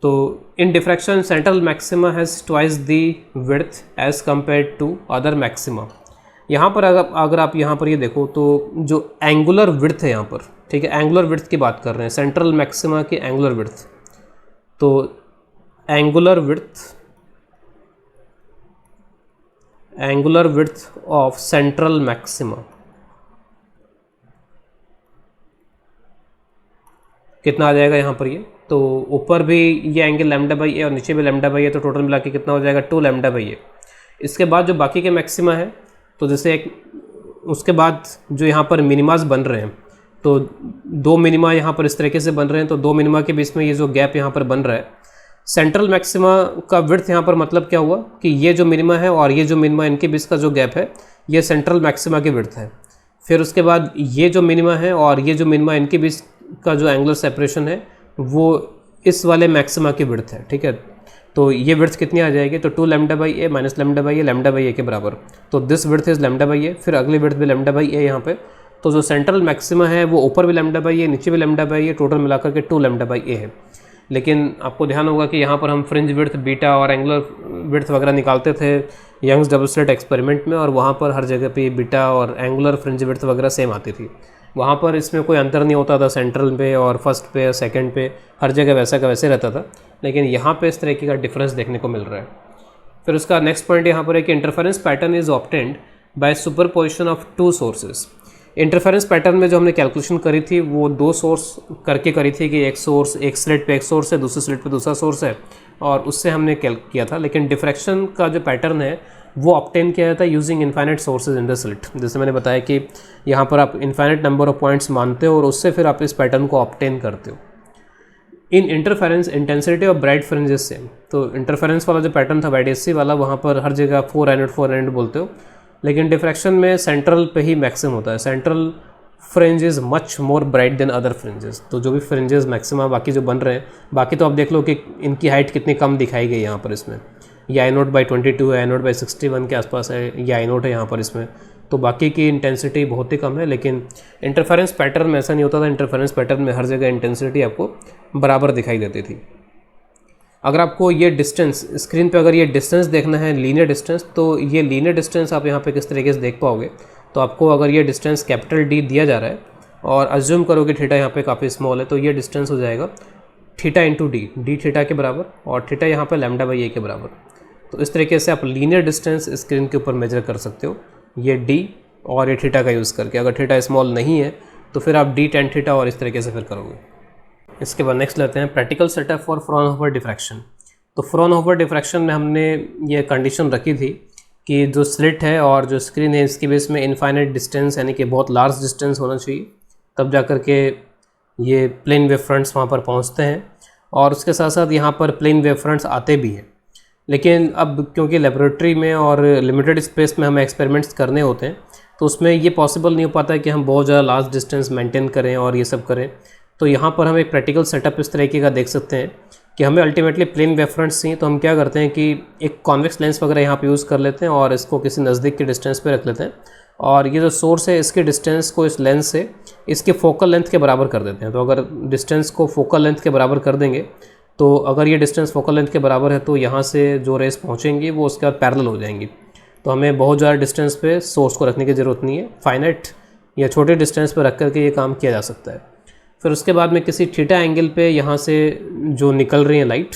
तो in diffraction central maxima has twice the width as compare to other maxima. यहाँ पर अगर आप यहाँ पर ये देखो तो जो एंगुलर विड्थ है यहाँ पर, ठीक है, एंगुलर विड्थ की बात कर रहे हैं, सेंट्रल मैक्सिमा की एंगुलर विड्थ। तो angular width of central maxima कितना आ जाएगा यहाँ पर ये, तो ऊपर भी ये एंगल लैम्डा बाई ए और नीचे भी लैम्डा बाई ए, तो टोटल मिला के कितना हो जाएगा 2 लैम्डा बाई ए। इसके बाद जो बाकी के मैक्सिमा है, तो जैसे उसके बाद जो यहाँ पर मिनिमास बन रहे हैं, तो 2 मिनिमा यहाँ पर इस तरीके से बन रहे हैं। तो 2 मिनिमा के बीच में ये जो गैप यहाँ पर बन रहा है, सेंट्रल मैक्सिमा का विड्थ यहाँ पर मतलब क्या हुआ कि ये जो मिनिमा है और ये जो मिनिमा इनके बीच का जो गैप है ये सेंट्रल मैक्सिमा की विड्थ है। फिर उसके बाद ये जो मिनिमा है और ये जो मिनिमा इनके बीच का जो एंगुलर सेपरेशन है वो इस वाले मैक्सिमा की विड्थ है, ठीक है। तो ये विड्थ कितनी आ जाएगी, तो 2 lambda by A minus lambda by A, lambda by A के बराबर। तो this width is lambda by A, फिर अगली विड्थ भी लैम्डा बाई ए यहाँ पे। तो जो सेंट्रल मैक्सिमा है वो ऊपर भी लैम्डा बाई ए, नीचे भी लैम्डा बाई ए, टोटल मिलाकर के 2 लैम्डा बाई ए है। लेकिन आपको ध्यान होगा कि यहाँ पर हम फ्रिंज विड्थ, बीटा और एंगुलर विड्थ वगैरह निकालते थे यंग्स डबल स्लिट एक्सपेरिमेंट में, और वहाँ पर हर जगह पे बीटा और एंगुलर फ्रिंज विड्थ वगैरह सेम आती थी। वहाँ पर इसमें कोई अंतर नहीं होता था सेंट्रल पे और फर्स्ट पे और सेकंड पे, हर जगह वैसा का वैसे रहता था। लेकिन यहाँ पे इस तरीके का डिफरेंस देखने को मिल रहा है। फिर उसका नेक्स्ट पॉइंट यहाँ पर है कि interference pattern is obtained by superposition of 2 sources. Interference pattern में जो हमने कैलकुलेशन करी थी वो 2 सोर्स करके करी थी कि एक सोर्स, एक स्लिट पे एक सोर्स है, दूसरे स्लिट पे दूसरा सोर्स है, और उससे हमने किया था। लेकिन डिफ्रैक्शन का जो पैटर्न है वो ऑब्टेन किया जाता है using infinite sources in the slit. जैसे मैंने बताया कि यहाँ पर आप इनफाइनाइट नंबर ऑफ पॉइंट्स मानते हो और उससे फिर आप इस पैटर्न को ऑब्टेन करते हो। In interference intensity of bright fringes same. तो इंटरफेरेंस वाला जो पैटर्न था YDSC वाला, वहाँ पर हर जगह 4 I0 बोलते हो, लेकिन डिफ्रैक्शन में सेंट्रल पे ही मैक्सिमम होता है। Central fringe is much more bright than other fringes. तो जो भी फ्रिंजेस मैक्सिमम बाकी जो बन रहे हैं, बाकी तो आप देख लो कि इनकी हाइट कितनी कम दिखाई गई यहाँ पर इसमें। ये I0/22 है, I0/61 के आसपास है, ये I0 है यहाँ पर इसमें। तो बाकी की इंटेंसिटी बहुत ही कम है। लेकिन इंटरफेरेंस पैटर्न में ऐसा नहीं होता था। इंटरफेरेंस पैटर्न में हर जगह इंटेंसिटी आपको बराबर दिखाई देती थी। अगर आपको ये डिस्टेंस स्क्रीन पे अगर ये डिस्टेंस देखना है, लीनियर डिस्टेंस, तो ये लीनियर डिस्टेंस आप यहाँ पे किस तरीके से देख पाओगे। तो आपको अगर ये डिस्टेंस कैपिटल D दिया जा रहा है और अज्यूम करोगे थीटा यहाँ पे काफ़ी स्मॉल है, तो ये डिस्टेंस हो जाएगा theta into D, D theta के बराबर, और थीटा यहाँ पे लैम्डा बाई ए के बराबर। तो इस तरीके से आप लीनियर डिस्टेंस स्क्रीन के ऊपर मेजर कर सकते हो, ये d और ये थीटा का यूज़ करके। अगर थीटा स्मॉल नहीं है तो फिर आप d tan थीटा और इस तरीके से फिर करोगे। इसके बाद नेक्स्ट लेते हैं practical setup for Fraunhofer diffraction. तो फ्रॉनहोफर डिफ्रैक्शन में हमने ये कंडीशन रखी थी कि जो स्लिट है और जो स्क्रीन है इसके बीच में इनफाइनाइट डिस्टेंस यानी कि बहुत लार्ज डिस्टेंस होना चाहिए, तब जा कर के ये प्लेन वेव फ्रंट्स वहाँ पर पहुँचते हैं। और उसके साथ साथ यहाँ पर प्लेन वेव फ्रंट्स आते भी हैं। लेकिन अब क्योंकि लेबोरेटरी में और लिमिटेड स्पेस में हमें एक्सपेरिमेंट्स करने होते हैं, तो उसमें ये पॉसिबल नहीं हो पाता है कि हम बहुत ज़्यादा लार्ज डिस्टेंस मेंटेन करें और ये सब करें। तो यहाँ पर हम एक प्रैक्टिकल सेटअप इस तरीके का देख सकते हैं कि हमें अल्टीमेटली प्लेन वेव फ्रंट्स चाहिए। तो हम क्या करते हैं कि एक कॉन्वेक्स लेंस वगैरह यहाँ पे यूज़ कर लेते हैं और इसको किसी नज़दीक के डिस्टेंस पे रख लेते हैं, और ये जो सोर्स है इसके डिस्टेंस को इस लेंस से इसके फोकल लेंथ के बराबर कर देते हैं। तो अगर डिस्टेंस को फोकल लेंथ के बराबर कर देंगे, तो अगर ये डिस्टेंस फोकल लेंथ के बराबर है तो यहाँ से जो रेस पहुँचेंगी वो उसके बाद पैरेलल हो जाएंगी। तो हमें बहुत ज़्यादा डिस्टेंस पे सोर्स को रखने की ज़रूरत नहीं है, फाइनाइट या छोटे डिस्टेंस पर रख करके ये काम किया जा सकता है। फिर उसके बाद में किसी थीटा एंगल पे यहाँ से जो निकल रही है लाइट,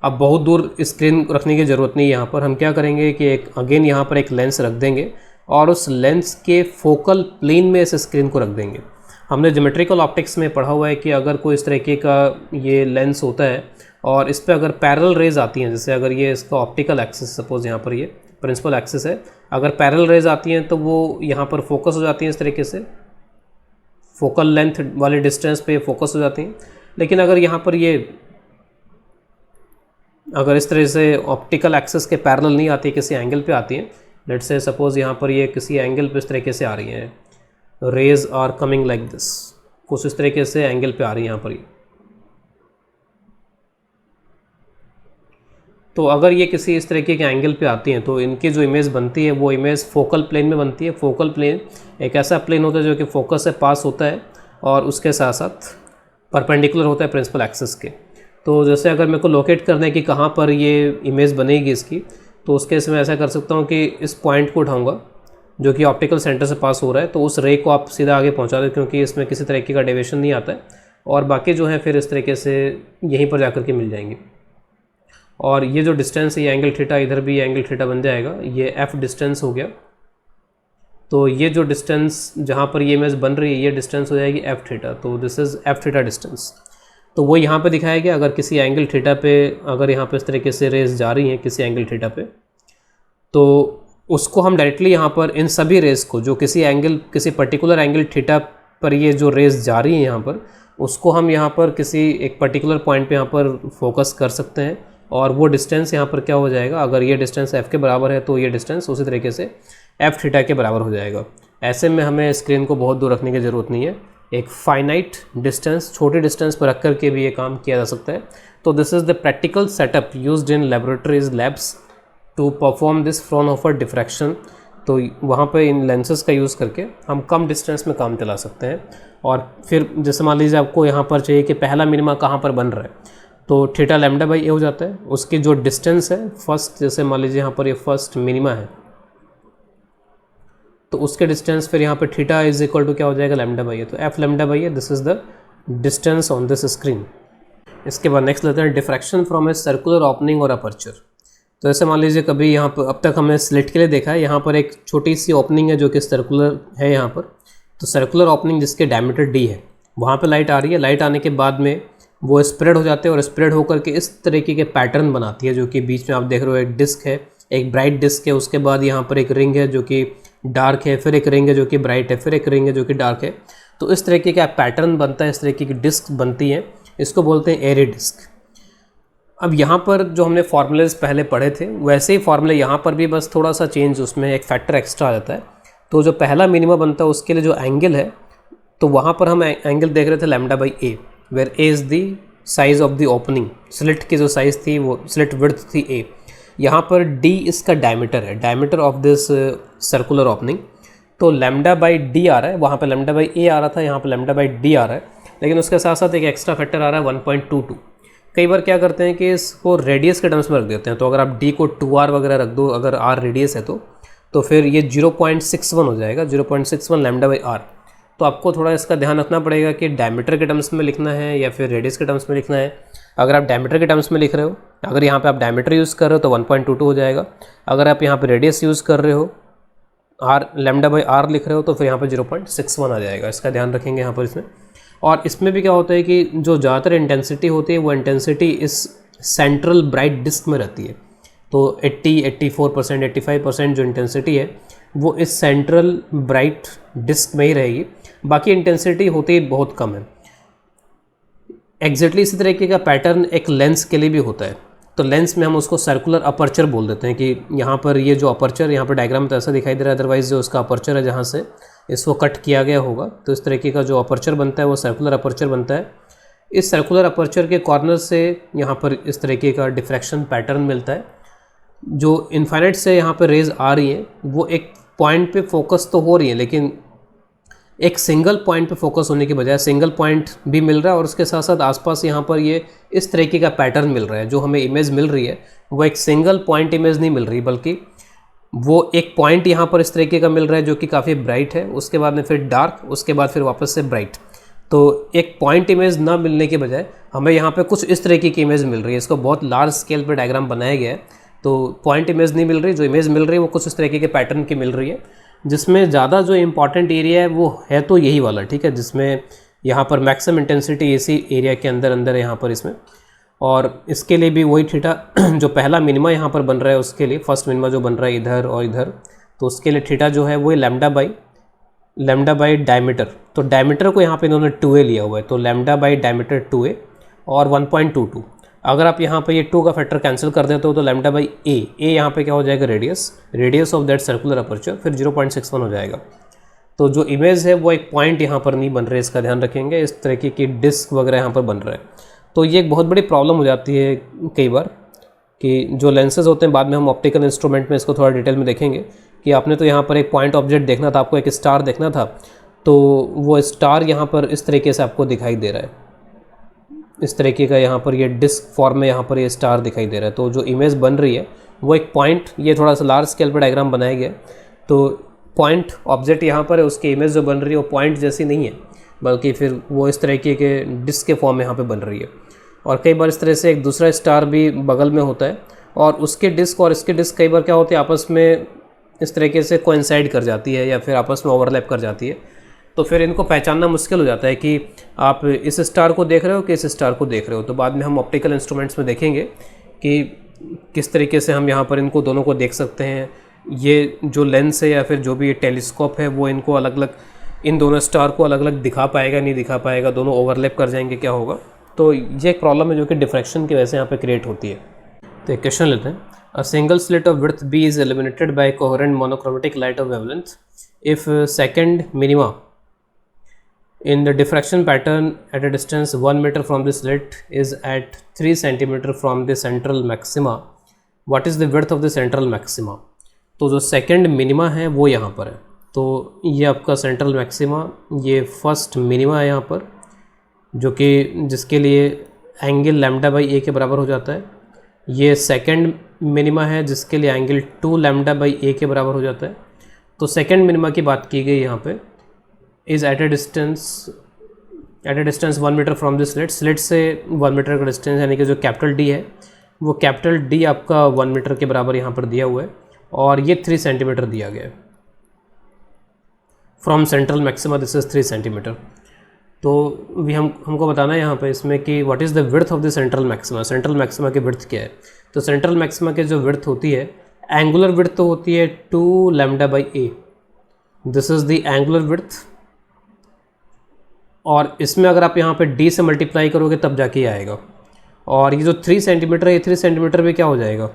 अब बहुत दूर स्क्रीन रखने की ज़रूरत नहीं है। यहाँ पर हम क्या करेंगे कि एक अगेन यहाँ पर एक लेंस रख देंगे और उस लेंस के फोकल प्लेन में इस स्क्रीन को रख देंगे। हमने ज्योमेट्रिकल ऑप्टिक्स में पढ़ा हुआ है कि अगर कोई इस तरीके का ये लेंस होता है और इस पर अगर पैरेलल रेज आती हैं, जैसे अगर ये इसका ऑप्टिकल एक्सिस, सपोज यहाँ पर ये प्रिंसिपल एक्सिस है, अगर पैरेलल रेज आती हैं तो वो यहाँ पर फोकस हो जाती हैं इस तरीके से, फोकल लेंथ वाले डिस्टेंस पे फोकस हो जाती हैं। लेकिन अगर यहाँ पर ये अगर इस तरह से ऑप्टिकल एक्सिस के पैरेलल नहीं आती, किसी एंगल पे आती हैं, लेट्स से सपोज यहाँ पर ये किसी एंगल पे इस तरीके से आ रही हैं, rays are coming like this, कुछ इस तरीके से एंगल पे आ रही है यहाँ पर ये। तो अगर ये किसी इस तरीके के एंगल पे आती हैं तो इनकी जो इमेज बनती है वो इमेज फोकल प्लेन में बनती है। फोकल प्लेन एक ऐसा प्लेन होता है जो कि फोकस से पास होता है और उसके साथ साथ परपेंडिकुलर होता है प्रिंसिपल एक्सिस के। तो जैसे अगर मेरे को लोकेट करना है कि कहाँ पर ये इमेज बनेगी इसकी, तो उस केस में ऐसा कर सकता हूँ कि इस पॉइंट को उठाऊँगा जो कि ऑप्टिकल सेंटर से पास हो रहा है, तो उस रे को आप सीधा आगे पहुँचा दो क्योंकि इसमें किसी तरीके का डेविएशन नहीं आता है, और बाकी जो है फिर इस तरीके से यहीं पर जाकर के मिल जाएंगे। और ये जो डिस्टेंस है ये एंगल थीटा, इधर भी एंगल थीटा बन जाएगा, ये एफ डिस्टेंस हो गया। तो ये जो डिस्टेंस जहाँ पर ये इमेज बन रही है ये डिस्टेंस हो जाएगी एफ थीटा। तो this is F theta distance. तो वो यहाँ पे दिखाया गया, अगर किसी एंगल थीटा पे अगर यहाँ पे इस तरीके से रेज जा रही हैं किसी एंगल थीटा पे, तो उसको हम डायरेक्टली यहाँ पर इन सभी रेज को जो किसी पर्टिकुलर एंगल थीटा पर ये जो रेज जा रही हैं यहाँ पर, उसको हम यहाँ पर किसी एक पर्टिकुलर पॉइंट पे यहाँ पर फोकस कर सकते हैं, और वो डिस्टेंस यहाँ पर क्या हो जाएगा, अगर ये डिस्टेंस f के बराबर है तो ये डिस्टेंस उसी तरीके से f थीटा के बराबर हो जाएगा। ऐसे में हमें स्क्रीन को बहुत दूर रखने की ज़रूरत नहीं है, एक फाइनाइट डिस्टेंस, छोटे डिस्टेंस पर रख कर के भी ये काम किया जा सकता है। तो this is the practical setup used in laboratories labs to perform this Fraunhofer diffraction. तो वहाँ पे इन लेंसेज का यूज़ करके हम कम डिस्टेंस में काम चला सकते हैं। और फिर जैसे मान लीजिए आपको यहाँ पर चाहिए कि पहला मिनिमा कहाँ पर बन रहा है, तो थीटा लैम्डा बाई ए हो जाता है, उसकी जो डिस्टेंस है फर्स्ट, जैसे मान लीजिए यहाँ पर ये फर्स्ट मिनिमा है, तो उसके डिस्टेंस फिर यहाँ पे थीटा इज इक्वल टू क्या हो जाएगा, लैम्डा बाई ए। तो F lambda by A, this is the distance on this screen. इसके बाद नेक्स्ट लेते हैं diffraction from a circular opening और अपर्चर। तो ऐसे मान लीजिए कभी यहाँ पर अब तक हमने स्लिट के लिए देखा है, यहाँ पर एक छोटी सी ओपनिंग है जो कि सर्कुलर है यहाँ पर। तो सर्कुलर ओपनिंग जिसके डायमीटर डी है, वहाँ पर लाइट आ रही है, लाइट आने के बाद में वो स्प्रेड हो जाते हैं और स्प्रेड होकर के इस तरीके के पैटर्न बनाती है, जो कि बीच में आप देख रहे हो एक डिस्क है, एक ब्राइट डिस्क है, उसके बाद यहाँ पर एक रिंग है जो कि डार्क है, फिर एक रिंग है जो कि ब्राइट है, फिर एक रिंग है जो कि डार्क है। तो इस तरीके का पैटर्न बनता है, इस तरीके की डिस्क बनती है, इसको बोलते हैं एरे डिस्क। अब यहाँ पर जो हमने फार्मूलेज पहले पढ़े थे वैसे ही फार्मूले यहाँ पर भी, बस थोड़ा सा चेंज, उसमें एक फैक्टर एक्स्ट्रा आ जाता है। तो जो पहला मिनिमा बनता है उसके लिए जो एंगल है, तो वहाँ पर हम एंगल देख रहे थे lambda by a, where a is the size of the opening, slit की जो साइज़ थी वो स्लिट विड्थ थी ए। यहाँ पर डी इसका डायमीटर है, diameter of this circular opening. तो लैम्डा बाई डी आ रहा है, वहाँ पर लैम्डा बाई ए आ रहा था, यहाँ पर लैम्डा बाई डी आ रहा है, लेकिन उसके साथ साथ एक एक्स्ट्रा फैक्टर आ रहा है 1.22। कई बार क्या करते हैं कि इसको रेडियस के टर्म्स में रख देते हैं। तो अगर आप डी को 2r वगैरह रख दो, अगर r रेडियस है तो फिर ये 0.61 हो जाएगा, 0.61 लैम्डा बाई आर। तो आपको थोड़ा इसका ध्यान रखना पड़ेगा कि डायमीटर के टर्म्स में लिखना है या फिर रेडियस के टर्म्स में लिखना है। अगर आप डायमीटर के टर्म्स में लिख रहे हो, अगर यहाँ पे आप डायमीटर यूज़ कर रहे हो तो 1.22 हो जाएगा। अगर आप यहाँ पे रेडियस यूज़ कर रहे हो, आर लैम्डा बाई आर लिख रहे हो, तो फिर यहाँ पे 0.61 आ जाएगा। इसका ध्यान रखेंगे यहाँ पर इसमें। और इसमें भी क्या होता है कि जो ज़्यादातर इंटेंसिटी होती है वो इंटेंसिटी इस सेंट्रल ब्राइट डिस्क में रहती है। तो 84%, 85% जो इंटेंसिटी है वो इस सेंट्रल ब्राइट डिस्क में ही रहेगी, बाकी इंटेंसिटी होती बहुत कम है। एग्जैक्टली इसी तरीके का पैटर्न एक लेंस के लिए भी होता है। तो लेंस में हम उसको सर्कुलर अपर्चर बोल देते हैं कि यहाँ पर ये जो अपर्चर यहाँ पर डायग्राम में तो ऐसा दिखाई दे रहा है, अदरवाइज जो उसका अपर्चर है जहाँ से इसको कट किया गया होगा, तो इस तरीके का जो अपर्चर बनता है वो सर्कुलर अपर्चर बनता है। इस सर्कुलर अपर्चर के कॉर्नर से यहाँ पर इस तरीके का डिफ्रैक्शन पैटर्न मिलता है। जो इन्फाइनाइट से यहाँ पर रेज आ रही हैं वो एक पॉइंट पे फोकस तो हो रही है, लेकिन एक सिंगल पॉइंट पे फोकस होने के बजाय सिंगल पॉइंट भी मिल रहा है और उसके साथ साथ आसपास यहाँ पर ये इस तरीके का पैटर्न मिल रहा है। जो हमें इमेज मिल रही है वो एक सिंगल पॉइंट इमेज नहीं मिल रही, बल्कि वो एक पॉइंट यहाँ पर इस तरीके का मिल रहा है जो कि काफ़ी ब्राइट है, उसके बाद में फिर डार्क, उसके बाद फिर वापस से ब्राइट। तो एक पॉइंट इमेज ना मिलने के बजाय हमें यहाँ पे कुछ इस तरीके की इमेज मिल रही है। इसको बहुत लार्ज स्केल पे डायग्राम बनाया गया है, तो पॉइंट इमेज नहीं मिल रही, जो इमेज मिल रही है वो कुछ इस तरीके के पैटर्न की मिल रही है, जिसमें ज़्यादा जो इम्पॉर्टेंट एरिया है वो है तो यही वाला, ठीक है, जिसमें यहाँ पर मैक्सिमम इंटेंसिटी इसी एरिया के अंदर अंदर है यहाँ पर इसमें। और इसके लिए भी वही थीटा जो पहला मिनिमा यहाँ पर बन रहा है उसके लिए, फर्स्ट मिनिमा जो बन रहा है इधर और इधर, तो उसके लिए थीटा जो है वो लैम्डा बाई डायमीटर। तो डायमीटर को यहाँ पे इन्होंने 2a लिया हुआ है, तो लैम्डा बाई डायमीटर 2a और 1.22। अगर आप यहाँ पे ये 2 का फैक्टर कैंसिल कर देते हो तो लैम्डा बाई ए यहाँ पे क्या हो जाएगा, radius of that circular aperture, फिर 0.61 हो जाएगा। तो जो इमेज है वो एक पॉइंट यहाँ पर नहीं बन रहे, इसका ध्यान रखेंगे। इस तरीके की डिस्क वगैरह यहाँ पर बन रहा है, तो ये एक बहुत बड़ी प्रॉब्लम हो जाती है कई बार कि जो लेंसेज होते हैं, बाद में हम ऑप्टिकल इंस्ट्रूमेंट में इसको थोड़ा डिटेल में देखेंगे कि आपने तो यहाँ पर एक पॉइंट ऑब्जेक्ट देखना था, आपको एक स्टार देखना था, तो वो स्टार यहाँ पर इस तरीके से आपको दिखाई दे रहा है, इस तरीके का यहाँ पर ये डिस्क फॉर्म में यहाँ पर ये स्टार दिखाई दे रहा है। तो जो इमेज बन रही है वो एक पॉइंट, ये थोड़ा सा लार्ज स्केल पर डायग्राम बनाया गया है, तो पॉइंट ऑब्जेक्ट यहाँ पर है, उसकी इमेज जो बन रही है वो पॉइंट जैसी नहीं है, बल्कि फिर वो इस तरीके के डिस्क के फॉर्म में यहाँ पे बन रही है। और कई बार इस तरह से एक दूसरा स्टार भी बगल में होता है और उसके डिस्क और इसके डिस्क कई बार क्या होते हैं, आपस में इस तरीके से कोइंसाइड कर जाती है या फिर आपस में ओवरलैप कर जाती है। तो फिर इनको पहचानना मुश्किल हो जाता है कि आप इस स्टार को देख रहे हो कि इस स्टार को देख रहे हो। तो बाद में हम ऑप्टिकल इंस्ट्रूमेंट्स में देखेंगे कि किस तरीके से हम यहाँ पर इनको दोनों को देख सकते हैं। ये जो लेंस है या फिर जो भी ये टेलीस्कोप है वो इनको अलग अलग, इन दोनों स्टार को अलग अलग दिखा पाएगा नहीं दिखा पाएगा, दोनों ओवरलैप कर जाएंगे, क्या होगा। तो ये एक प्रॉब्लम है जो कि डिफ्रैक्शन की वजह से यहाँ पे क्रिएट होती है। तो एक क्वेश्चन लेते हैं। A single slit of width b is illuminated by coherent monochromatic light of wavelength if second minima in the diffraction pattern at a distance 1 meter from the slit is at 3 centimeter from the central maxima, what is the width of the central maxima। तो जो second minima है वो यहाँ पर है, तो ये आपका सेंट्रल मैक्सिमा, ये फर्स्ट मिनिमा है यहाँ पर, जो कि जिसके लिए एंगल लैम्डा बाई ए के बराबर हो जाता है। ये सेकंड मिनिमा है जिसके लिए एंगल 2 लैम्डा बाई ए के बराबर हो जाता है। तो सेकंड मिनिमा की बात की गई यहाँ पे, is at a distance 1 metre from the slit से 1 मीटर का डिस्टेंस, यानी कि जो कैपिटल डी है वो कैपिटल डी आपका 1 मीटर के बराबर यहाँ पर दिया हुआ है और ये 3 सेंटीमीटर दिया गया है। From central maxima this is 3 centimetre. तो भी हमको बताना है यहाँ पे इसमें कि what is the width of the central maxima. Central maxima की विड्थ क्या है। तो सेंट्रल मैक्सिमा की जो विड्थ होती है, एंगुलर विड्थ तो होती है 2 lambda by A, this is the angular width. और इसमें अगर आप यहाँ पे डी से मल्टीप्लाई करोगे तब जाके आएगा। और ये जो 3 सेंटीमीटर है, ये 3 सेंटीमीटर भी क्या हो जाएगा,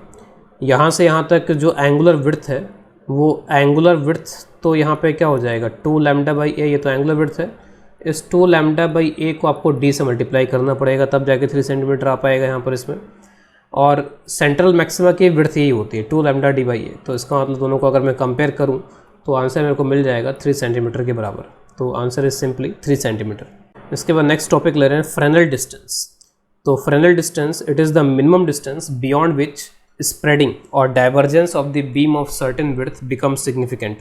यहाँ से यहाँ तक जो एंगुलर विड्थ है वो एंगुलर विड्थ तो यहाँ पे क्या हो जाएगा 2 लैम्डा बाई ए, ये तो एंगुलर विड्थ है। इस 2 लैम्डा बाई ए को आपको डी से मल्टीप्लाई करना पड़ेगा तब जाके 3 सेंटीमीटर आ पाएगा यहाँ पर इसमें। और सेंट्रल मैक्सिमा की विड्थ यही होती है 2 लैम्डा डी बाई ए। तो इसका मतलब दोनों को अगर मैं कंपेयर करूँ तो आंसर मेरे को मिल जाएगा 3 सेंटीमीटर के बराबर। तो आंसर इज सिंपली 3 सेंटीमीटर। इसके बाद नेक्स्ट टॉपिक ले रहे हैं फ्रेनेल डिस्टेंस। तो Fresnel distance, it is the minimum distance beyond which spreading और divergence of the beam of certain width become significant.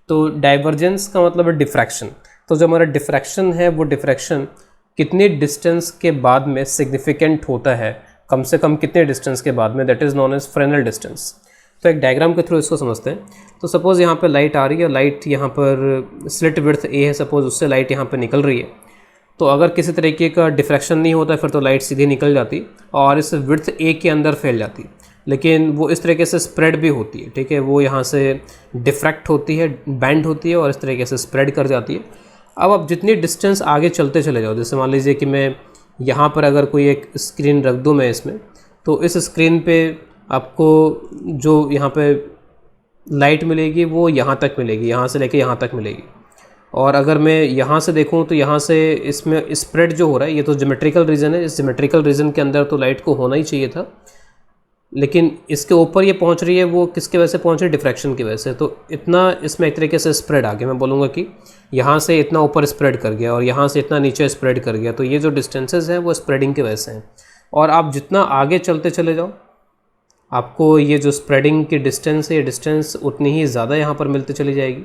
तो डाइवर्जेंस का मतलब है डिफ्रैक्शन। तो जो हमारा डिफ्रैक्शन है वो डिफ्रैक्शन कितनी डिस्टेंस के बाद में सिग्निफिकेंट होता है, कम से कम कितने डिस्टेंस के बाद में, that is known as Fresnel distance. तो एक डायग्राम के थ्रू इसको समझते हैं। तो सपोज़ यहाँ पे लाइट आ रही है, लाइट यहाँ पर स्लिट विड्थ ए है सपोज़, उससे लाइट यहाँ पे निकल रही है। तो अगर किसी तरीके का डिफ्रैक्शन नहीं होता फिर तो लाइट सीधी निकल जाती और इस विड्थ ए के अंदर फैल जाती, लेकिन वो इस तरीके से स्प्रेड भी होती है, ठीक है। वो यहाँ से डिफ्रैक्ट होती है, बैंड होती है और इस तरीके से स्प्रेड कर जाती है। अब आप जितनी डिस्टेंस आगे चलते चले जाओ, जैसे मान लीजिए कि मैं यहाँ पर अगर कोई एक स्क्रीन रख दूँ मैं इसमें, तो इस स्क्रीन पे आपको जो यहाँ पे लाइट मिलेगी वो यहाँ तक मिलेगी, यहाँ से लेके यहाँ तक मिलेगी। और अगर मैं यहाँ से देखूँ तो यहाँ से इसमें स्प्रेड जो हो रहा है, ये तो ज्योमेट्रिकल रीजन है, इस ज्योमेट्रिकल रीजन के अंदर तो लाइट को होना ही चाहिए था, लेकिन इसके ऊपर ये पहुँच रही है, वो किसके वजह से पहुँच रही है? डिफ्रैक्शन की वजह से। तो इतना इसमें एक तरीके से स्प्रेड आ गया, मैं बोलूँगा कि यहाँ से इतना ऊपर स्प्रेड कर गया और यहाँ से इतना नीचे स्प्रेड कर गया। तो ये जो डिस्टेंसेज हैं वो स्प्रेडिंग की वजह से हैं। और आप जितना आगे चलते चले जाओ, आपको ये जो स्प्रेडिंग की डिस्टेंस है, ये डिस्टेंस उतनी ही ज़्यादा यहाँ पर मिलती चली जाएगी।